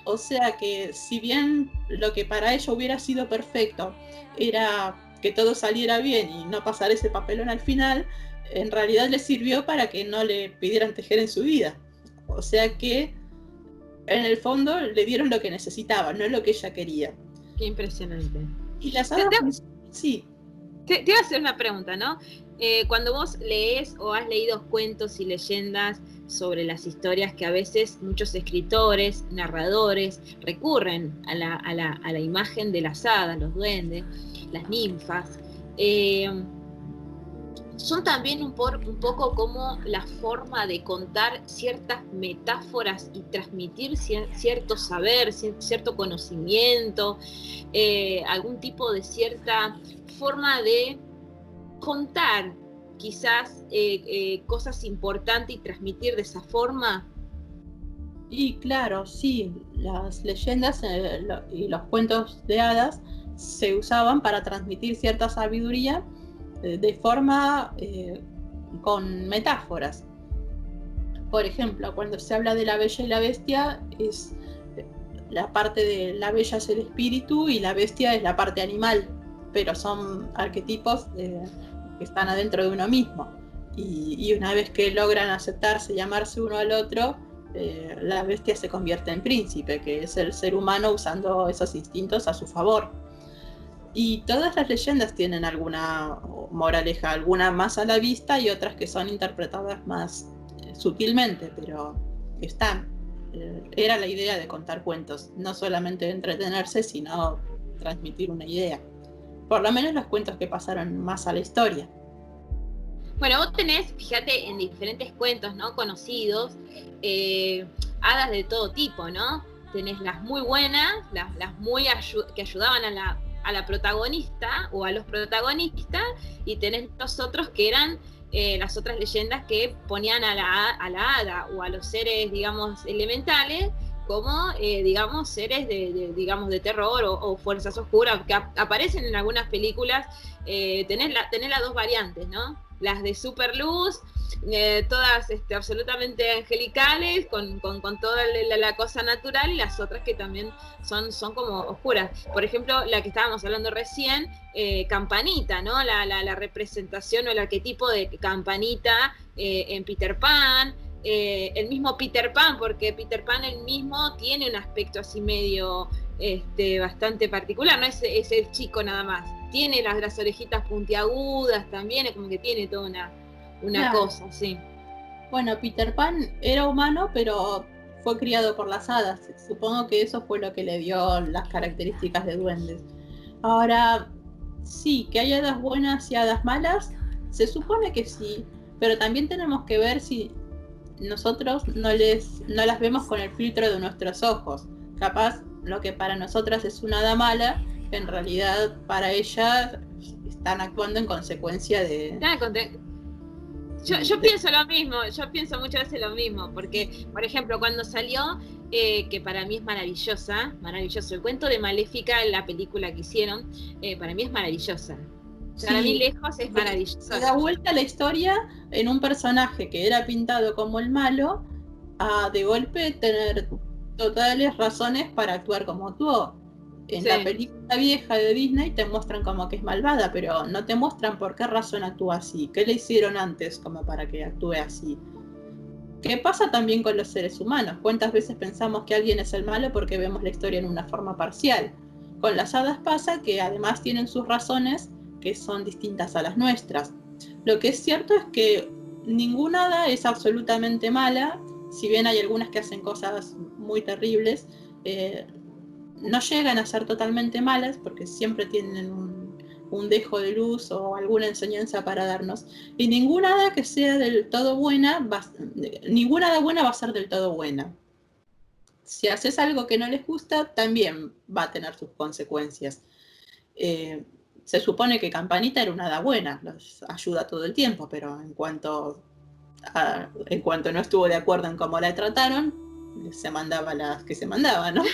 O sea que si bien lo que para ella hubiera sido perfecto era que todo saliera bien y no pasar ese papelón al final, en realidad le sirvió para que no le pidieran tejer en su vida. O sea que en el fondo le dieron lo que necesitaba, no lo que ella quería. Qué impresionante. Y las hadas, sí. Te iba a hacer una pregunta, ¿no? Cuando vos lees o has leído cuentos y leyendas sobre las historias que a veces muchos escritores, narradores recurren a la imagen de las hadas, los duendes, las ninfas, son también un poco como la forma de contar ciertas metáforas y transmitir cierto saber, cierto conocimiento, algún tipo de cierta forma de contar quizás cosas importantes y transmitir de esa forma. Y claro, sí, las leyendas y los cuentos de hadas se usaban para transmitir cierta sabiduría de forma con metáforas. Por ejemplo, cuando se habla de la Bella y la Bestia, es la parte de la Bella es el espíritu y la Bestia es la parte animal, pero son arquetipos que están adentro de uno mismo. Y una vez que logran aceptarse y amarse uno al otro, la bestia se convierte en príncipe, que es el ser humano usando esos instintos a su favor. Y todas las leyendas tienen alguna moraleja, alguna más a la vista y otras que son interpretadas más sutilmente, pero están. Era la idea de contar cuentos, no solamente entretenerse, sino transmitir una idea. Por lo menos los cuentos que pasaron más a la historia. Bueno, vos tenés, fíjate, en diferentes cuentos, ¿no? Conocidos, hadas de todo tipo, ¿no? Tenés las muy buenas, las muy que ayudaban a la protagonista o a los protagonistas, y tenés los otros que eran las otras leyendas que ponían a la hada o a los seres, digamos, elementales como, digamos, seres digamos, de terror o fuerzas oscuras que aparecen en algunas películas. Tenés las dos variantes, ¿no? Las de super luz, todas absolutamente angelicales, con toda la cosa natural, y las otras que también son como oscuras. Por ejemplo, la que estábamos hablando recién, Campanita, ¿no? La representación o el arquetipo de Campanita en Peter Pan. El mismo Peter Pan, porque Peter Pan él mismo tiene un aspecto así medio bastante particular, no es el chico nada más, tiene las orejitas puntiagudas también, es como que tiene toda una claro. Cosa, sí. Bueno, Peter Pan era humano, pero fue criado por las hadas. Supongo que eso fue lo que le dio las características de duendes. Ahora, sí, que hay hadas buenas y hadas malas, se supone que sí, pero también tenemos que ver si nosotros no las vemos con el filtro de nuestros ojos. Capaz lo que para nosotras es una hada mala, en realidad para ellas están actuando en consecuencia de... Yo pienso lo mismo, yo pienso muchas veces lo mismo, porque, por ejemplo, cuando salió, que para mí es maravilloso, el cuento de Maléfica, la película que hicieron, para mí es maravillosa. Sí. Para mí lejos es maravilloso. Se da vuelta la historia en un personaje que era pintado como el malo, a de golpe tener totales razones para actuar como actuó. En la película vieja de Disney te muestran como que es malvada, pero no te muestran por qué razón actúa así, qué le hicieron antes como para que actúe así. ¿Qué pasa también con los seres humanos? ¿Cuántas veces pensamos que alguien es el malo porque vemos la historia en una forma parcial? Con las hadas pasa que además tienen sus razones que son distintas a las nuestras. Lo que es cierto es que ninguna hada es absolutamente mala, si bien hay algunas que hacen cosas muy terribles, no llegan a ser totalmente malas porque siempre tienen un dejo de luz o alguna enseñanza para darnos. Y ninguna hada que sea del todo buena, ninguna hada buena va a ser del todo buena. Si haces algo que no les gusta, también va a tener sus consecuencias. Se supone que Campanita era una hada buena, los ayuda todo el tiempo, pero en cuanto no estuvo de acuerdo en cómo la trataron, se mandaba las que se mandaba, ¿no?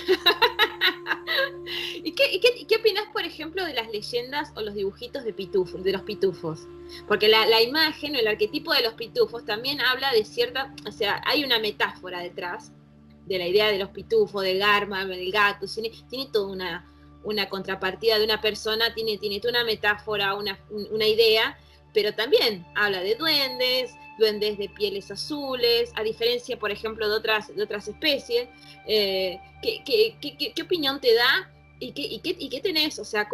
¿Y qué opinás, por ejemplo, de las leyendas o los dibujitos de los pitufos? Porque la imagen o el arquetipo de los pitufos también habla de cierta, o sea, hay una metáfora detrás de la idea de los pitufos, de Garma, del gato, tiene toda una contrapartida de una persona, tiene toda una metáfora, una idea, pero también habla de duendes de pieles azules, a diferencia, por ejemplo, de otras especies. ¿Qué opinión te da? ¿Y qué tenés? O sea,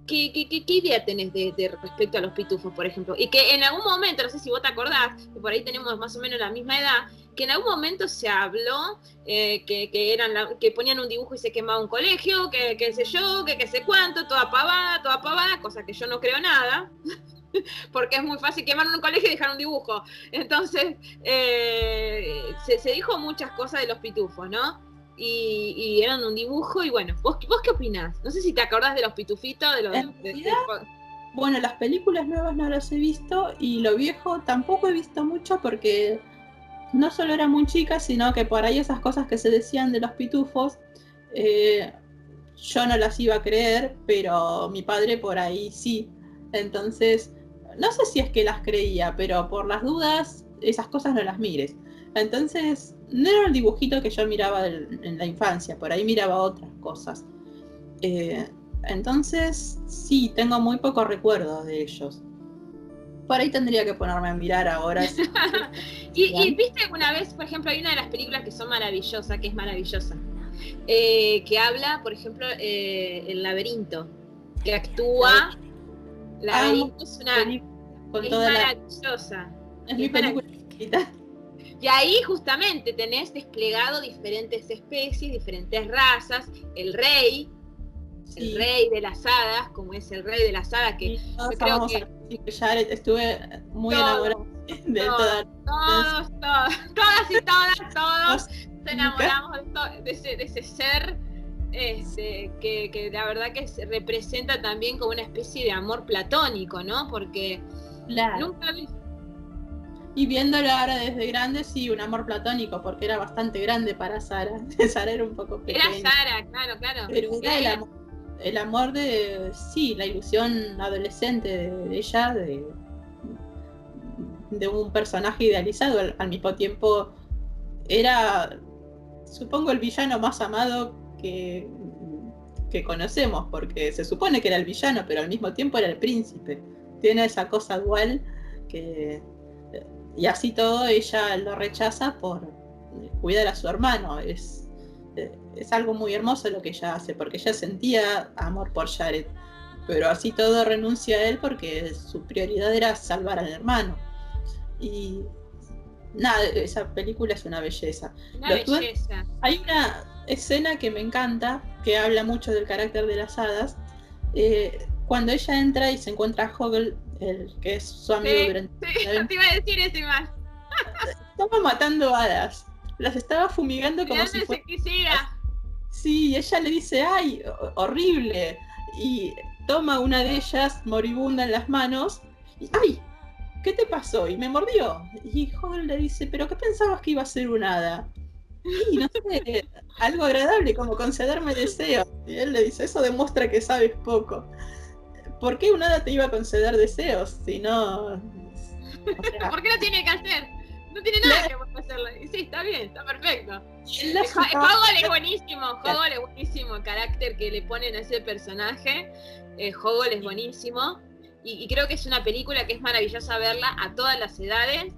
¿qué idea tenés de respecto a los pitufos, por ejemplo? Y que en algún momento, no sé si vos te acordás, que por ahí tenemos más o menos la misma edad, que en algún momento se habló que ponían un dibujo y se quemaba un colegio, que qué sé yo, que qué sé cuánto, toda pavada, cosa que yo no creo nada. Porque es muy fácil quemar un colegio y dejar un dibujo. Entonces, se dijo muchas cosas de los pitufos, ¿no? Y eran un dibujo, y bueno, ¿vos qué opinás? No sé si te acordás de los pitufitos, Bueno, las películas nuevas no las he visto, y lo viejo tampoco he visto mucho porque no solo era muy chica, sino que por ahí esas cosas que se decían de los pitufos, yo no las iba a creer, pero mi padre por ahí sí. Entonces, no sé si es que las creía, pero por las dudas, esas cosas no las mires. Entonces, no era el dibujito que yo miraba en la infancia, por ahí miraba otras cosas. Entonces, sí, tengo muy poco recuerdo de ellos. Por ahí tendría que ponerme a mirar ahora. ¿Y viste alguna vez, por ejemplo, hay una de las películas que son maravillosas, que es maravillosa, que habla, por ejemplo, El laberinto, que actúa... Laberinto es maravillosa. Es mi película favorita. Y ahí justamente tenés desplegado diferentes especies, diferentes razas, el rey de las hadas, como es el rey de las hadas, que sí, yo creo que Jared, estuve muy enamorada de todas se enamoramos de ese ser. Que la verdad que se representa también como una especie de amor platónico, ¿no? Porque nunca vi. Y viéndolo ahora desde grande, sí, un amor platónico, porque era bastante grande para Sara. Sara era un poco pequeña. Era Sara, claro. Pero era el amor de, sí, la ilusión adolescente de ella, de un personaje idealizado. Al mismo tiempo, era, supongo, el villano más amado que conocemos, porque se supone que era el villano, pero al mismo tiempo era el príncipe. Tiene esa cosa dual y así todo ella lo rechaza por cuidar a su hermano. Es algo muy hermoso lo que ella hace, porque ella sentía amor por Jared, pero así todo renuncia a él porque su prioridad era salvar al hermano. Y nada, esa película es una belleza. Hay una escena que me encanta, que habla mucho del carácter de las hadas, cuando ella entra y se encuentra a Hoggle, que es su amigo durante... te iba a decir eso más. Estaba matando hadas, las estaba fumigando como si fuera... Sí, ella le dice, ¡ay, horrible! Y toma una de ellas moribunda en las manos y ¡ay! ¿Qué te pasó? Y me mordió. Y Hoggle le dice, ¿pero qué pensabas que iba a ser un hada? Y no sé, algo agradable como concederme deseos. Y él le dice, eso demuestra que sabes poco. ¿Por qué un hada te iba a conceder deseos? Si no... O sea, ¿por qué no tiene que hacer? No tiene nada que hacerlo. Y sí, está bien, está perfecto. Hoggle es buenísimo, el carácter que le ponen a ese personaje. Hoggle es buenísimo. Y creo que es una película que es maravillosa verla a todas las edades,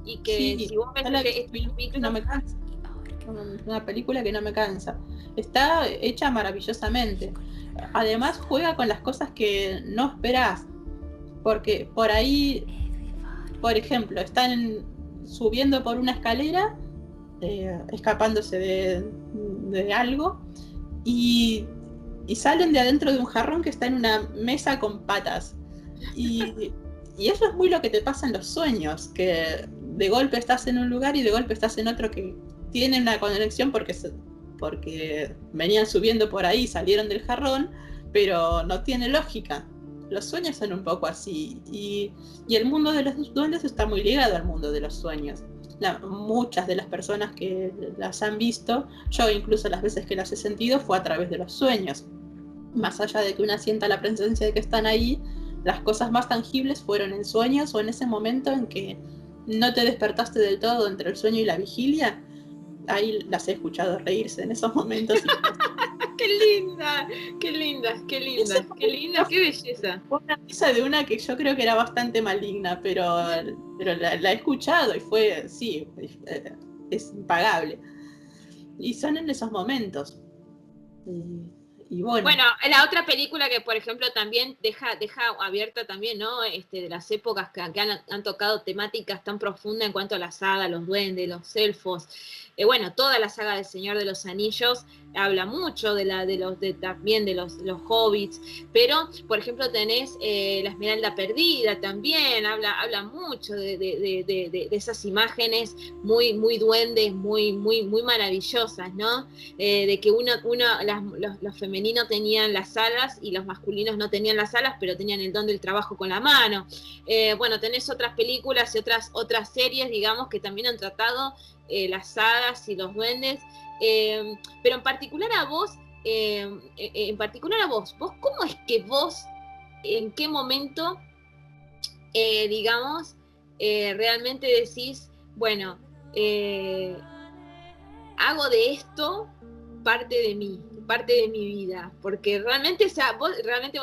y que si vos ves no me cansa. Una película que no me cansa. Está hecha maravillosamente. Además juega con las cosas que no esperás, porque por ahí, por ejemplo, están subiendo por una escalera, escapándose de algo, y y salen de adentro de un jarrón que está en una mesa con patas. Y eso es muy lo que te pasa en los sueños, que de golpe estás en un lugar y de golpe estás en otro que tiene una conexión porque venían subiendo por ahí, salieron del jarrón, pero no tiene lógica. Los sueños son un poco así, y el mundo de los duendes está muy ligado al mundo de los sueños. Muchas de las personas que las han visto, yo incluso las veces que las he sentido, fue a través de los sueños. Más allá de que una sienta la presencia de que están ahí, las cosas más tangibles fueron en sueños o en ese momento en que no te despertaste del todo entre el sueño y la vigilia. Ahí las he escuchado reírse en esos momentos. ¡Qué linda! ¡Qué linda! ¡Qué linda! ¡Qué linda! ¡Qué belleza! Fue una risa de una que yo creo que era bastante maligna, pero la he escuchado y fue, sí, es impagable. Y son en esos momentos. Y bueno. Bueno, la otra película que, por ejemplo, también deja abierta también, ¿no? De las épocas que han tocado temáticas tan profundas en cuanto a la saga, los duendes, los elfos. Bueno, toda la saga del Señor de los Anillos habla mucho también de los hobbits, pero, por ejemplo, tenés La Esmeralda Perdida también, habla mucho de esas imágenes muy, muy duendes, muy, muy, muy maravillosas, ¿no? De que los femeninos tenían las alas y los masculinos no tenían las alas, pero tenían el don del trabajo con la mano. Bueno, tenés otras películas y otras series, digamos, que también han tratado las hadas y los duendes, pero en particular a vos, vos, ¿cómo es que vos, en qué momento, digamos, realmente decís, bueno, hago de esto parte de mí, parte de mi vida, porque realmente, o sea, vos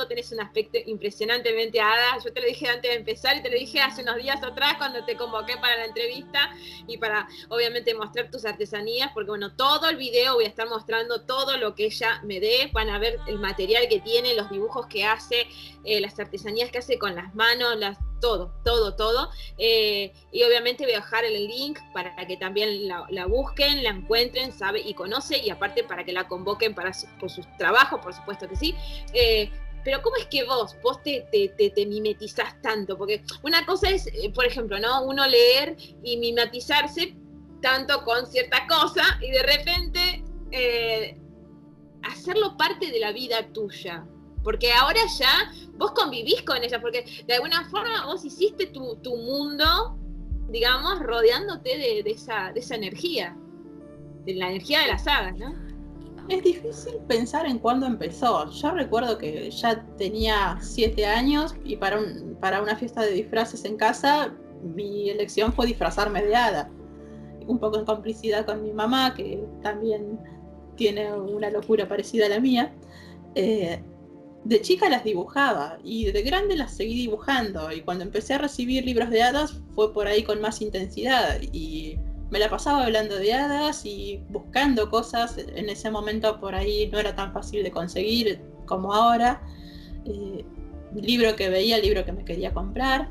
tenés un aspecto impresionantemente hada. Yo te lo dije antes de empezar y te lo dije hace unos días atrás cuando te convoqué para la entrevista y para, obviamente, mostrar tus artesanías, porque, bueno, todo el video voy a estar mostrando todo lo que ella me dé, van a ver el material que tiene, los dibujos que hace, las artesanías que hace con las manos, todo. Y obviamente voy a dejar el link para que también la busquen, la encuentren, sabe y conoce, y aparte para que la convoquen por sus trabajos, por supuesto que sí. Pero ¿cómo es que vos te mimetizás tanto? Porque una cosa es, por ejemplo, ¿no? Uno leer y mimetizarse tanto con cierta cosa y de repente hacerlo parte de la vida tuya. Porque ahora ya vos convivís con ella, porque de alguna forma vos hiciste tu mundo, digamos, rodeándote de esa energía, de la energía de las hadas, ¿no? Es difícil pensar en cuándo empezó. Yo recuerdo que ya tenía 7 años y para una fiesta de disfraces en casa, mi elección fue disfrazarme de hada. Un poco en complicidad con mi mamá, que también tiene una locura parecida a la mía. De chica las dibujaba y de grande las seguí dibujando, y cuando empecé a recibir libros de hadas fue por ahí con más intensidad y me la pasaba hablando de hadas y buscando cosas. En ese momento por ahí no era tan fácil de conseguir como ahora. Libro que veía, libro que me quería comprar,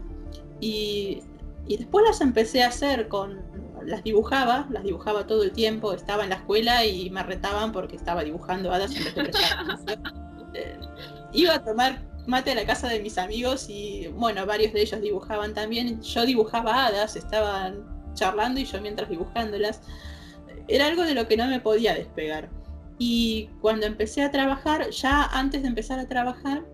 y después las empecé a hacer las dibujaba todo el tiempo. Estaba en la escuela y me retaban porque estaba dibujando hadas en vez de prestar atención. Iba a tomar mate a la casa de mis amigos y, bueno, varios de ellos dibujaban también. Yo dibujaba hadas, estaban charlando y yo mientras dibujándolas. Era algo de lo que no me podía despegar. Y cuando empecé a trabajar, ya antes de empezar a trabajar,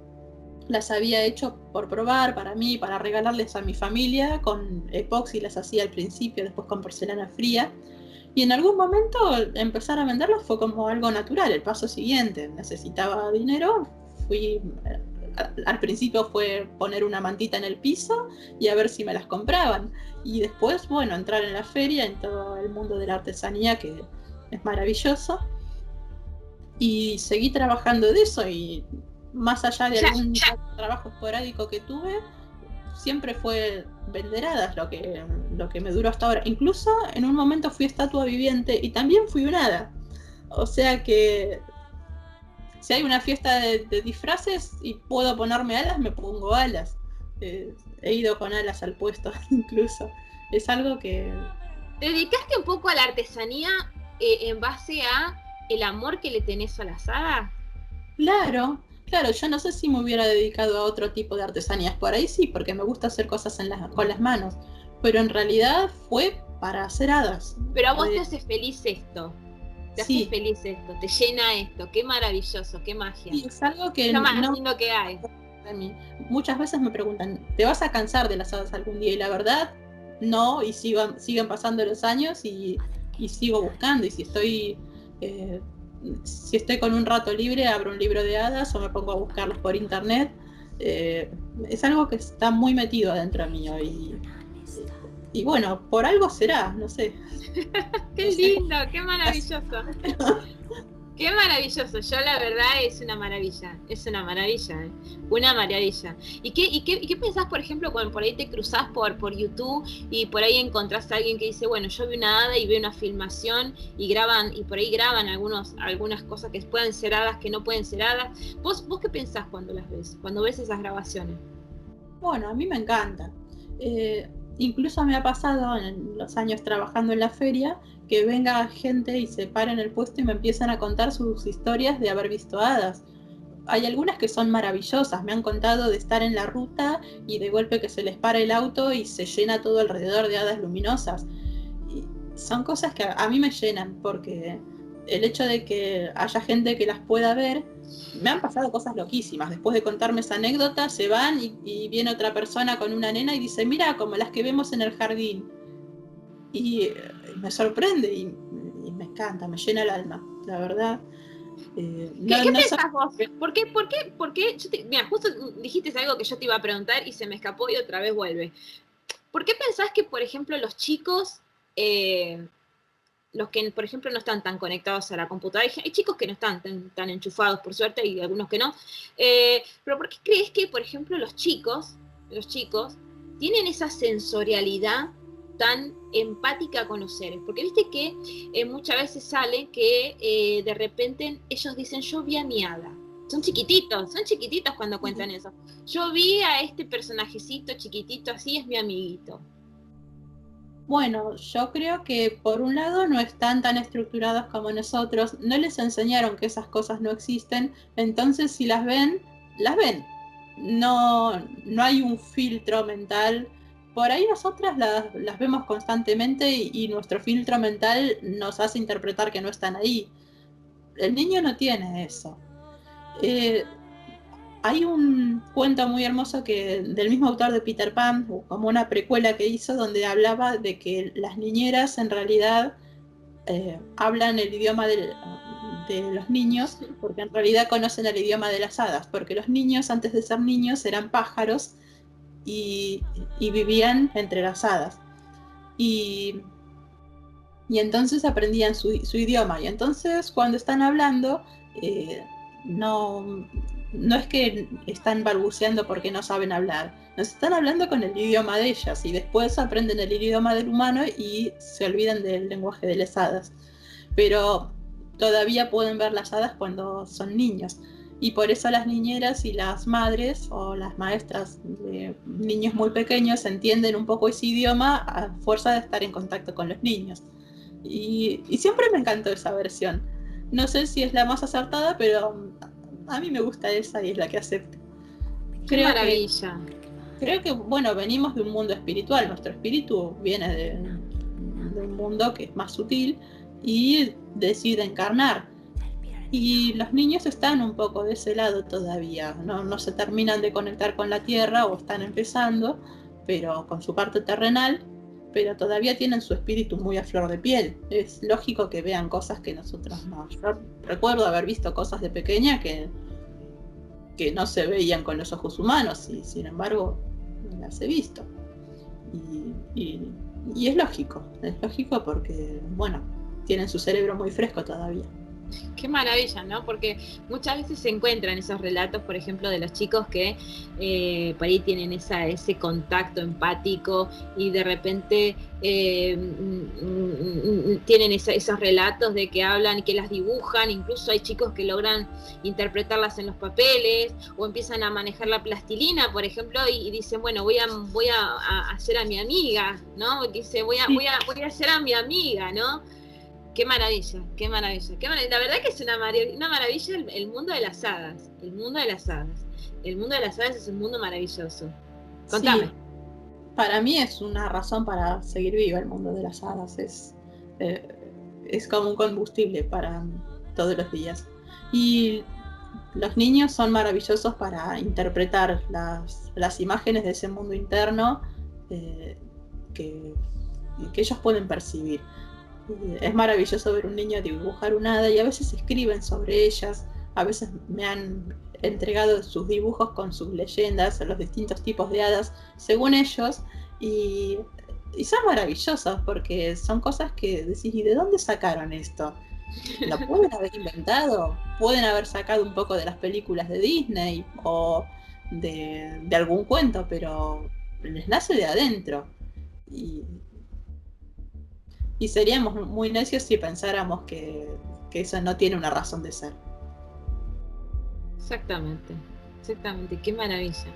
las había hecho por probar, para mí, para regalarles a mi familia. Con epoxi las hacía al principio, después con porcelana fría. Y en algún momento empezar a venderlas fue como algo natural, el paso siguiente. Necesitaba dinero, al principio fue poner una mantita en el piso y a ver si me las compraban. Y después, bueno, entrar en la feria, en todo el mundo de la artesanía, que es maravilloso. Y seguí trabajando de eso, y más allá de algún trabajo esporádico que tuve, siempre fue vender hadas lo que me duró hasta ahora. Incluso en un momento fui estatua viviente y también fui un hada. O sea que si hay una fiesta de disfraces y puedo ponerme alas, me pongo alas. He ido con alas al puesto incluso. Es algo que... ¿Te dedicaste un poco a la artesanía en base a el amor que le tenés a las hadas? Claro, claro, yo no sé si me hubiera dedicado a otro tipo de artesanías. Por ahí sí, porque me gusta hacer cosas con las manos. Pero en realidad fue para hacer hadas. Pero a vos te hace feliz esto. Te hace Sí, feliz esto, te llena esto, qué maravilloso, qué magia. y es algo Es que lo más no lindo que hay. de mí. Muchas veces me preguntan, ¿te vas a cansar de las hadas algún día? Y la verdad, no, y siguen pasando los años y sigo buscando. Y eh, si estoy con un rato libre, abro un libro de hadas o me pongo a buscarlos por internet. Es algo que está muy metido adentro mío y bueno, por algo será, no sé. Qué No sé. lindo, qué maravilloso. Qué maravilloso, yo la verdad es una maravilla, una maravilla. ¿Y qué pensás, por ejemplo, cuando por ahí te cruzás por YouTube y por ahí encontrás a alguien que dice, bueno, yo vi una hada y vi una filmación y por ahí graban algunas cosas que pueden ser hadas, que no pueden ser hadas? ¿Vos qué pensás cuando las ves, cuando ves esas grabaciones? Bueno, a mí me encanta. Eh, Incluso me ha pasado en los años trabajando en la feria que venga gente y se para en el puesto y me empiezan a contar sus historias de haber visto hadas. Hay algunas que son maravillosas, me han contado de estar en la ruta y de golpe que se les para el auto y se llena todo alrededor de hadas luminosas. Y son cosas que a mí me llenan porque el hecho de que haya gente que las pueda ver, me han pasado cosas loquísimas. Después de contarme esa anécdota, se van y viene otra persona con una nena y dice, mira, como las que vemos en el jardín. Y me sorprende y me encanta, me llena el alma, la verdad. ¿Qué No sé. pensás vos? ¿Por qué? Mira, justo dijiste algo que yo te iba a preguntar y se me escapó y otra vez vuelve. ¿Por qué pensás que, por ejemplo, los chicos, eh, los que, por ejemplo, no están tan conectados a la computadora, hay chicos que no están tan enchufados, por suerte, y algunos que no, pero ¿por qué crees que, por ejemplo, los chicos tienen esa sensorialidad tan empática con los seres? Porque viste que muchas veces sale que de repente ellos dicen, yo vi a mi hada. Son chiquititos cuando cuentan eso. Yo vi a este personajecito chiquitito, así es mi amiguito. Bueno, yo creo que por un lado no están tan estructurados como nosotros, no les enseñaron que esas cosas no existen, entonces si las ven, las ven. No, no hay un filtro mental. Por ahí nosotras las vemos constantemente y nuestro filtro mental nos hace interpretar que no están ahí. El niño no tiene eso. Eh, Hay un cuento muy hermoso del mismo autor de Peter Pan, como una precuela que hizo, donde hablaba de que las niñeras en realidad hablan el idioma de los niños, porque en realidad conocen el idioma de las hadas, porque los niños antes de ser niños eran pájaros y vivían entre las hadas. Y, y entonces aprendían su idioma. Y entonces cuando están hablando, eh, no, no es que están balbuceando porque no saben hablar, nos están hablando con el idioma de ellas y después aprenden el idioma del humano y se olvidan del lenguaje de las hadas. Pero todavía pueden ver las hadas cuando son niños. Y por eso las niñeras y las madres o las maestras de niños muy pequeños entienden un poco ese idioma a fuerza de estar en contacto con los niños. Y siempre me encantó esa versión. No sé si es la más acertada, pero a mí me gusta esa y es la que acepto. ¡Qué Creo que, maravilla! creo que bueno, venimos de un mundo espiritual. Nuestro espíritu viene de un mundo que es más sutil y decide encarnar. Y los niños están un poco de ese lado todavía. No se terminan de conectar con la tierra o están empezando, pero con su parte terrenal, pero todavía tienen su espíritu muy a flor de piel. Es lógico que vean cosas que nosotros no. Yo recuerdo haber visto cosas de pequeña que no se veían con los ojos humanos y sin embargo las he visto. Y es lógico porque, bueno, tienen su cerebro muy fresco todavía. Qué maravilla, ¿no? Porque muchas veces se encuentran esos relatos, por ejemplo, de los chicos que por ahí tienen ese contacto empático y de repente tienen esos relatos de que hablan y que las dibujan, incluso hay chicos que logran interpretarlas en los papeles o empiezan a manejar la plastilina, por ejemplo, y dicen, bueno, voy a hacer a mi amiga, ¿no? Dice, voy a hacer a mi amiga, ¿no? Qué maravilla, qué maravilla, qué maravilla. La verdad que es una maravilla el mundo de las hadas. El mundo de las hadas. El mundo de las hadas es un mundo maravilloso. Contame. Sí, para mí es una razón para seguir viva el mundo de las hadas. Es como un combustible para todos los días. Y los niños son maravillosos para interpretar las imágenes de ese mundo interno que ellos pueden percibir. Es maravilloso ver un niño dibujar un hada y a veces escriben sobre ellas, a veces me han entregado sus dibujos con sus leyendas, los distintos tipos de hadas, según ellos, y son maravillosos porque son cosas que decís, ¿y de dónde sacaron esto? ¿Lo pueden haber inventado? Pueden haber sacado un poco de las películas de Disney o de algún cuento, pero les nace de adentro. Y seríamos muy necios si pensáramos que eso no tiene una razón de ser. Exactamente, exactamente, qué maravilla,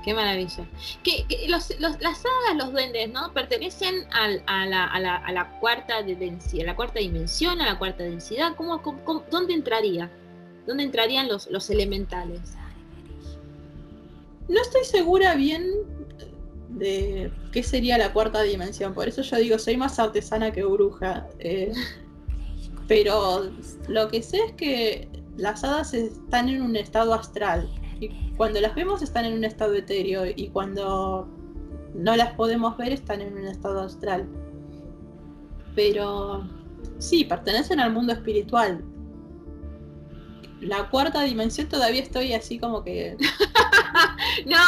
qué maravilla. Las hadas, los duendes, ¿no? Pertenecen a la cuarta densidad, a la cuarta dimensión, a la cuarta densidad. ¿Dónde entraría? ¿Dónde entrarían los elementales? No estoy segura bien de qué sería la cuarta dimensión, por eso yo digo, soy más artesana que bruja. Pero lo que sé es que las hadas están en un estado astral y cuando las vemos están en un estado etéreo y cuando no las podemos ver están en un estado astral. Pero sí, pertenecen al mundo espiritual. La cuarta dimensión todavía estoy así como que... No,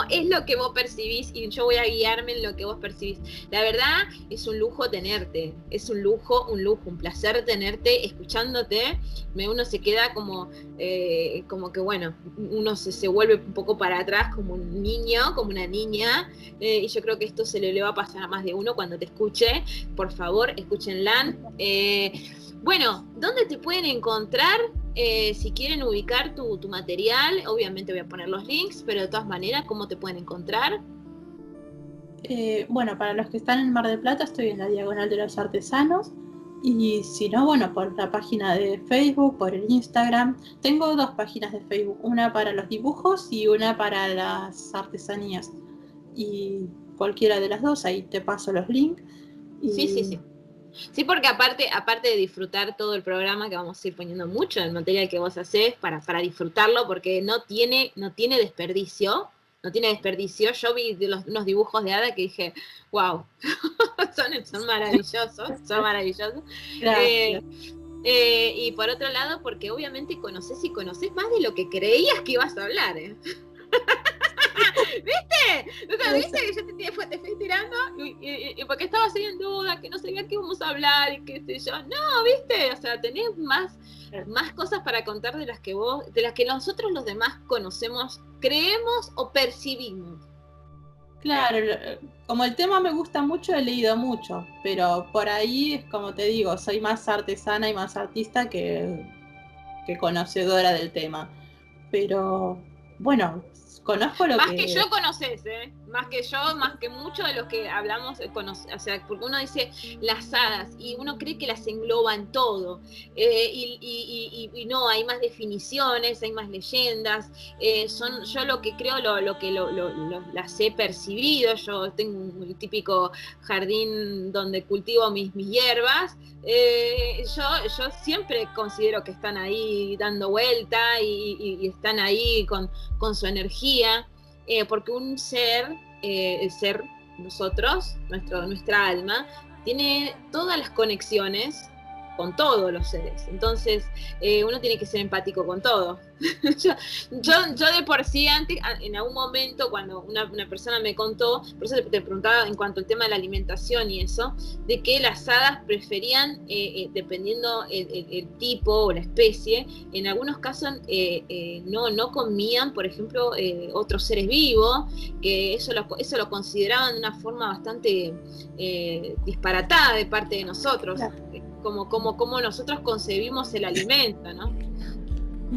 es lo que vos percibís y yo voy a guiarme en lo que vos percibís. La verdad, es un lujo tenerte, es un lujo, un placer tenerte, escuchándote. Uno se queda como que bueno, uno se vuelve un poco para atrás como un niño, como una niña, y yo creo que esto se le va a pasar a más de uno cuando te escuche. Por favor, escúchenla. Bueno, ¿dónde te pueden encontrar? Si quieren ubicar tu material, obviamente voy a poner los links, pero de todas maneras, ¿cómo te pueden encontrar? Bueno, para los que están en Mar del Plata estoy en la Diagonal de los Artesanos y si no, bueno, por la página de Facebook, por el Instagram. Tengo 2 páginas de Facebook, una para los dibujos y una para las artesanías. Y cualquiera de las dos, ahí te paso los links. Y... Sí. Sí, porque aparte de disfrutar todo el programa, que vamos a ir poniendo mucho del material que vos hacés para disfrutarlo, porque no tiene desperdicio, Yo vi unos dibujos de hada que dije, wow, son maravillosos, Gracias. Y por otro lado, porque obviamente conoces más de lo que creías que ibas a hablar, ¿Viste? ¿Viste que yo te fui tirando? Y porque estabas ahí en duda, que no sabía qué íbamos a hablar y qué sé yo. No, ¿viste? O sea, tenés más cosas para contar de las que nosotros los demás conocemos, creemos o percibimos. Claro, como el tema me gusta mucho, he leído mucho, pero por ahí es como te digo, soy más artesana y más artista que conocedora del tema. Pero bueno, conozco lo más que... que yo conoces, más que yo, más que muchos de los que hablamos, o sea, porque uno dice las hadas y uno cree que las engloba en todo, y no, hay más definiciones, hay más leyendas, yo lo que creo, lo que las he percibido. Yo tengo un típico jardín donde cultivo mis hierbas. Yo siempre considero que están ahí dando vuelta y están ahí con su energía, porque un ser, el ser nosotros, nuestra alma, tiene todas las conexiones con todos los seres. Entonces, uno tiene que ser empático con todo. yo de por sí, antes, en algún momento, cuando una persona me contó, por eso te preguntaba en cuanto al tema de la alimentación y eso, de que las hadas preferían, dependiendo el tipo o la especie, en algunos casos no comían, por ejemplo, otros seres vivos, que eso lo consideraban de una forma bastante disparatada de parte de nosotros. Claro. Como nosotros concebimos el alimento, ¿no?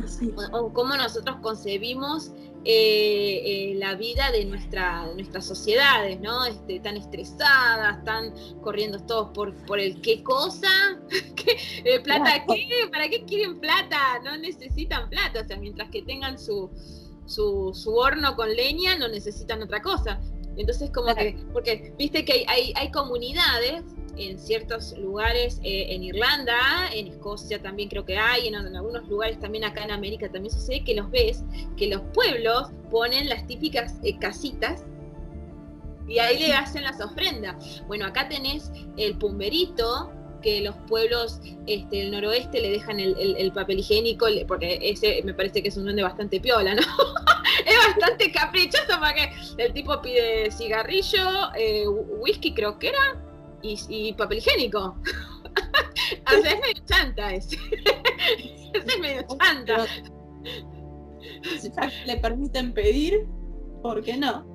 Sí. O cómo nosotros concebimos la vida de nuestras sociedades, ¿no? Tan estresadas, tan corriendo todos por el qué cosa, plata qué, ¿para qué quieren plata? No necesitan plata, o sea, mientras que tengan su horno con leña, no necesitan otra cosa. Entonces, como que, porque viste que hay comunidades en ciertos lugares, en Irlanda, en Escocia también creo que hay, en algunos lugares también acá en América también sucede que los ves, que los pueblos ponen las típicas casitas y ahí le hacen las ofrendas. Bueno, acá tenés el pumberito, que los pueblos del noroeste le dejan el papel higiénico, porque ese me parece que es un duende bastante piola, ¿no? Es bastante caprichoso porque el tipo pide cigarrillo, whisky creo que era, y papel higiénico. O sea, es medio chanta ese. Ese es medio chanta. Si le permiten pedir, ¿por qué no?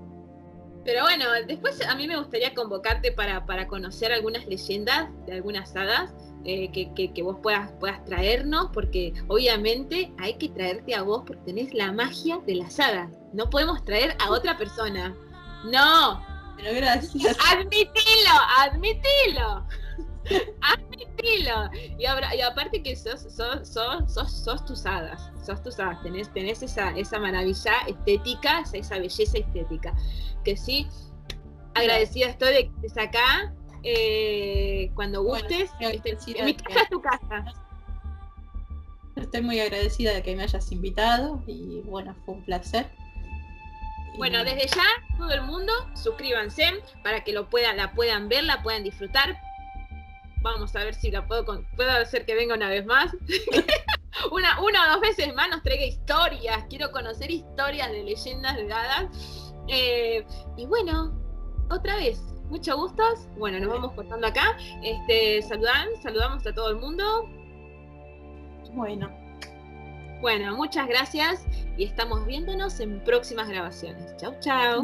Pero bueno, después a mí me gustaría convocarte para conocer algunas leyendas de algunas hadas que vos puedas traernos, porque obviamente hay que traerte a vos porque tenés la magia de las hadas. No podemos traer a otra persona. ¡No! Pero gracias. ¡Admitilo! Y aparte que sos tus hadas. Sos tus hadas. Tenés esa maravilla estética, esa belleza estética. Que sí, agradecida estoy de que estés acá. Cuando gustes, mi casa es tu casa. Estoy muy agradecida de que me hayas invitado y bueno, fue un placer. Bueno, desde ya, todo el mundo, suscríbanse para que la puedan ver, la puedan disfrutar. Vamos a ver si la puedo hacer que venga una vez más. una o dos veces más nos traiga historias. Quiero conocer historias de leyendas de hadas. Y bueno, otra vez, mucho gustos. Bueno, nos vamos cortando acá. Saludamos a todo el mundo. Bueno, muchas gracias y estamos viéndonos en próximas grabaciones. Chau, chau.